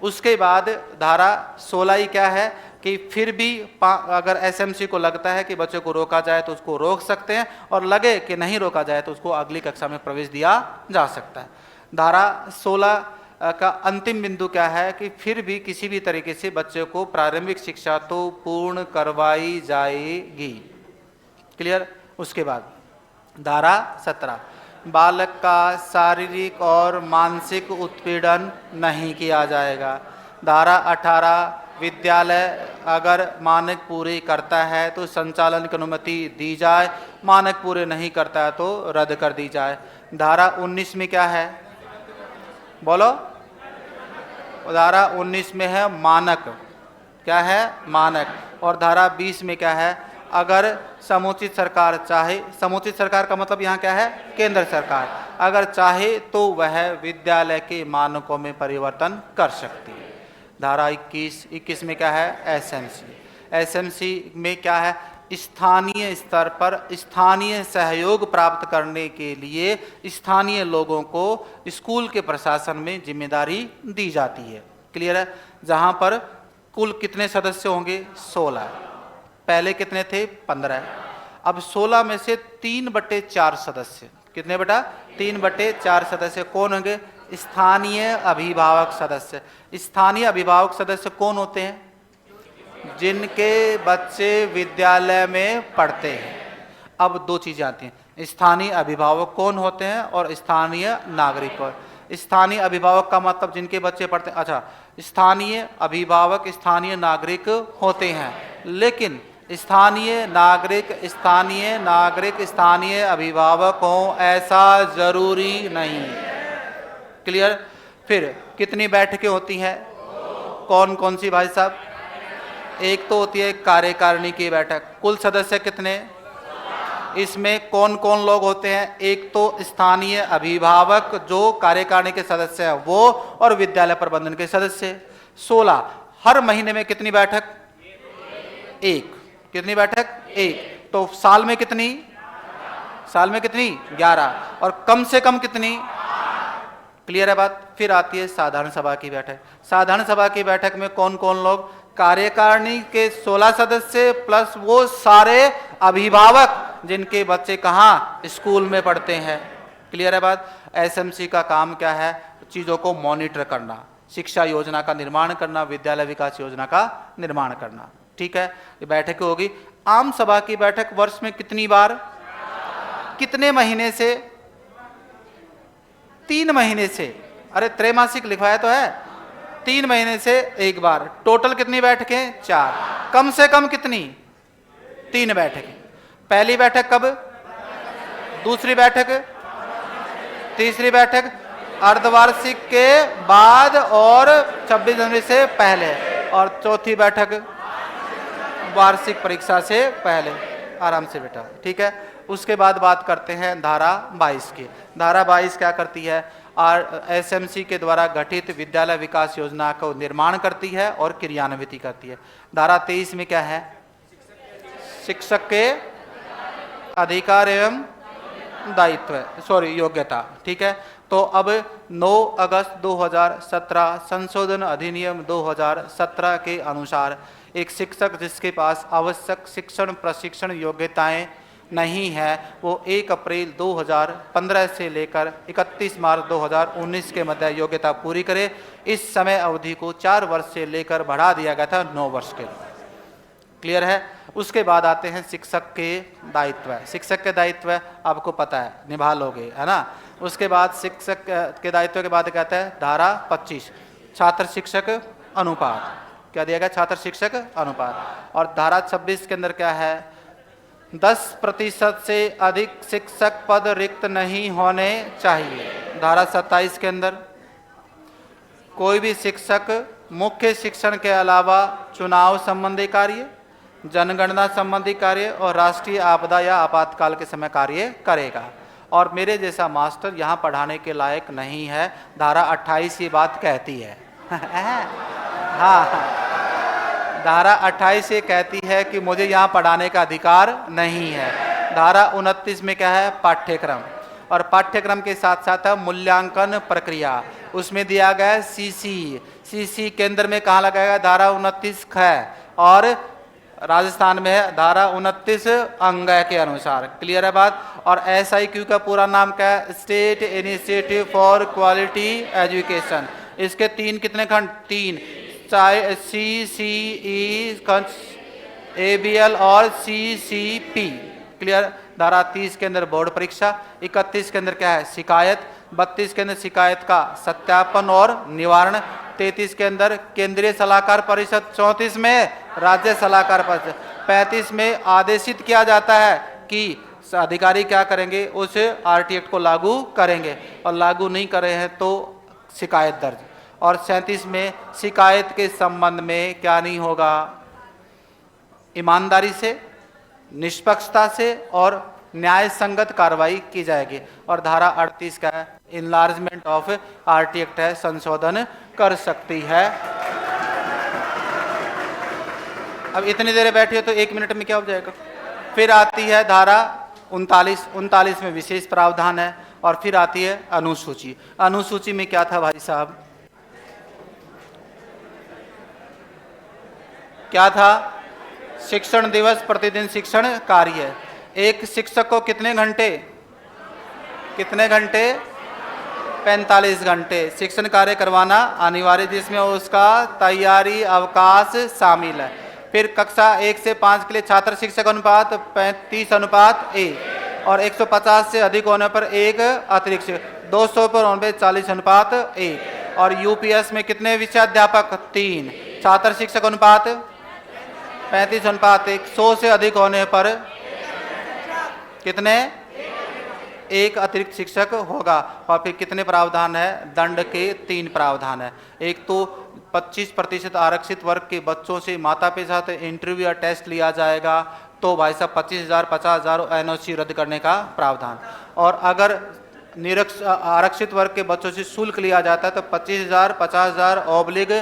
उसके बाद धारा 16 क्या है कि फिर भी अगर एसएमसी को लगता है कि बच्चे को रोका जाए तो उसको रोक सकते हैं, और लगे कि नहीं रोका जाए तो उसको अगली कक्षा में प्रवेश दिया जा सकता है। धारा 16 का अंतिम बिंदु क्या है कि फिर भी किसी भी तरीके से बच्चे को प्रारंभिक शिक्षा तो पूर्ण करवाई जाएगी। क्लियर। उसके बाद धारा 17 बालक का शारीरिक और मानसिक उत्पीड़न नहीं किया जाएगा। धारा 18 विद्यालय अगर मानक पूरे करता है तो संचालन की अनुमति दी जाए, मानक पूरे नहीं करता है तो रद्द कर दी जाए। धारा 19 में क्या है? बोलो। धारा 19 में है मानक। क्या है? मानक। और धारा 20 में क्या है? अगर समुचित सरकार चाहे, समुचित सरकार का मतलब यहाँ क्या है? केंद्र सरकार, अगर चाहे तो वह विद्यालय के मानकों में परिवर्तन कर सकती है। धारा 21 में क्या है? एसएमसी। एसएमसी में क्या है? स्थानीय स्तर पर स्थानीय सहयोग प्राप्त करने के लिए स्थानीय लोगों को स्कूल के प्रशासन में जिम्मेदारी दी जाती है। क्लियर है। जहां पर कुल कितने सदस्य होंगे? 16। पहले कितने थे? 15। अब 16 में से 3/4 सदस्य, कितने बेटा? 3/4 सदस्य कौन होंगे? स्थानीय अभिभावक सदस्य। स्थानीय अभिभावक सदस्य कौन होते हैं? जिनके बच्चे विद्यालय में पढ़ते हैं। अब 2 चीजें आती हैं, स्थानीय अभिभावक कौन होते हैं और स्थानीय नागरिक। स्थानीय अभिभावक का मतलब जिनके बच्चे पढ़ते हैं। अच्छा, स्थानीय अभिभावक स्थानीय नागरिक होते हैं, लेकिन स्थानीय नागरिक स्थानीय अभिभावक हो ऐसा जरूरी नहीं। क्लियर। फिर कितनी बैठकें होती हैं? कौन कौन सी भाई साहब? एक तो होती है कार्यकारिणी की बैठक। कुल सदस्य कितने? इसमें कौन कौन लोग होते हैं? एक तो स्थानीय अभिभावक जो कार्यकारिणी के सदस्य हैं वो, और विद्यालय प्रबंधन के सदस्य 16। हर महीने में कितनी बैठक? 1। कितनी बैठक? 1। तो साल में कितनी? 11। और कम से कम कितनी? क्लियर है बात। फिर आती है साधारण सभा की बैठक। साधारण सभा की बैठक में कौन कौन लोग, कार्यकारिणी के 16 सदस्य प्लस वो सारे अभिभावक जिनके बच्चे कहाँ स्कूल में पढ़ते हैं। क्लियर है बात। एसएमसी का काम क्या है, चीज़ों को मॉनिटर करना, शिक्षा योजना का निर्माण करना, विद्यालय विकास योजना का निर्माण करना। ठीक है, ये बैठक होगी। आम सभा की बैठक वर्ष में कितनी बार, कितने महीने से, 3 महीने से। अरे त्रैमासिक लिखवाया तो है, 3 महीने से एक बार। टोटल कितनी बैठकें, 4। कम से कम कितनी, 3 बैठकें। पहली बैठक कब, दूसरी बैठक, तीसरी बैठक अर्धवार्षिक के बाद और 26 जनवरी से पहले, और चौथी बैठक वार्षिक परीक्षा से पहले। आराम से बेटा, ठीक है। उसके बाद बात करते हैं धारा 22 की। धारा 22 क्या करती है, एसएमसी के द्वारा गठित विद्यालय विकास योजना को निर्माण करती है और क्रियान्वित करती है। धारा 23 में क्या है, शिक्षक के अधिकार एवं दायित्व, सॉरी योग्यता। ठीक है, तो अब 9 अगस्त 2017 संशोधन अधिनियम 2017 के अनुसार एक शिक्षक जिसके पास आवश्यक शिक्षण प्रशिक्षण योग्यताएं नहीं है, वो 1 अप्रैल 2015 से लेकर 31 मार्च 2019 के मध्य योग्यता पूरी करे। इस समय अवधि को 4 वर्ष से लेकर बढ़ा दिया गया था 9 वर्ष के लिए। क्लियर है। उसके बाद आते हैं शिक्षक के दायित्व। शिक्षक के दायित्व आपको पता है, निभा लोगे, है ना। उसके बाद शिक्षक के दायित्व के बाद कहता है धारा 25 छात्र शिक्षक अनुपात। क्या दिया गया, छात्र शिक्षक अनुपात। और धारा 26 के अंदर क्या है, 10% से अधिक शिक्षक पद रिक्त नहीं होने चाहिए। धारा 27 के अंदर कोई भी शिक्षक मुख्य शिक्षण के अलावा चुनाव संबंधी कार्य, जनगणना संबंधी कार्य और राष्ट्रीय आपदा या आपातकाल के समय कार्य करेगा। और मेरे जैसा मास्टर यहाँ पढ़ाने के लायक नहीं है। धारा 28 ये बात कहती है। हाँ, धारा 28 ये कहती है कि मुझे यहाँ पढ़ाने का अधिकार नहीं है। धारा 29 में क्या है, पाठ्यक्रम, और पाठ्यक्रम के साथ साथ है मूल्यांकन प्रक्रिया। उसमें दिया गया है सीसी केंद्र में कहाँ लगाएगा, धारा 29 है, और राजस्थान में है धारा 29 अंग के अनुसार। क्लियर है बात। और SIQ का पूरा नाम क्या है, state initiative for quality education. इसके 3 कितने खंड, 3, CCE, ABL और CCP। क्लियर। धारा 30 के अंदर बोर्ड परीक्षा, 31 के अंदर क्या है, शिकायत, 32 के अंदर शिकायत का सत्यापन और निवारण, 33 के अंदर केंद्रीय सलाहकार परिषद, 34 में राज्य सलाहकार परिषद, 35 में आदेशित किया जाता है कि अधिकारी क्या करेंगे, उस RT एक्ट को लागू करेंगे, और लागू नहीं कर रहे हैं तो शिकायत दर्ज। और 37 में शिकायत के संबंध में क्या नहीं होगा, ईमानदारी से, निष्पक्षता से और न्याय संगत कार्रवाई की जाएगी। और धारा 38 का है, इनलार्जमेंट ऑफ RT एक्ट है, संशोधन कर सकती है। अब इतनी देर बैठी हो तो 1 मिनट में क्या हो जाएगा। फिर आती है धारा 39 में विशेष प्रावधान है। और फिर आती है अनुसूची। अनुसूची में क्या था भाई साहब, क्या था, शिक्षण दिवस, प्रतिदिन शिक्षण कार्य। एक शिक्षक को कितने घंटे, 45 घंटे शिक्षण कार्य करवाना अनिवार्य, जिसमें उसका तैयारी अवकाश शामिल है। फिर कक्षा 1 से 5 के लिए छात्र शिक्षक अनुपात 35:1, और 150 से अधिक होने पर एक अतिरिक्त, 200 पर होने पर 40:1। और UPS में कितने विषयाध्यापक, 3, छात्र शिक्षक अनुपात 35:1, 100 से अधिक होने पर कितने, एक अतिरिक्त शिक्षक होगा। और फिर कितने प्रावधान है, दंड के 3 प्रावधान है। एक तो 25% आरक्षित वर्ग के बच्चों से माता पिता से इंटरव्यू या टेस्ट लिया जाएगा तो भाई साहब 25,000 50,000 NOC रद्द करने का प्रावधान। और अगर आरक्षित वर्ग के बच्चों से शुल्क लिया जाता है तो 25,000 50,000 ऑब्लिग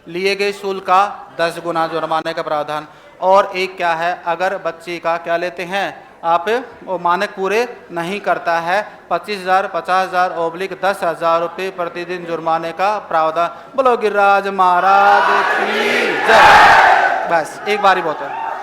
लिए गए शुल्क का 10 गुना जुर्माने का प्रावधान। और एक क्या है, अगर बच्चे का क्या लेते हैं, आप वो मानक पूरे नहीं करता है 25,000, 50,000 ओब्लिक 10,000 रुपये प्रतिदिन जुर्माने का प्रावधान। बोलो गिरिराज महाराज की जय। बस एक बारी बहुत है।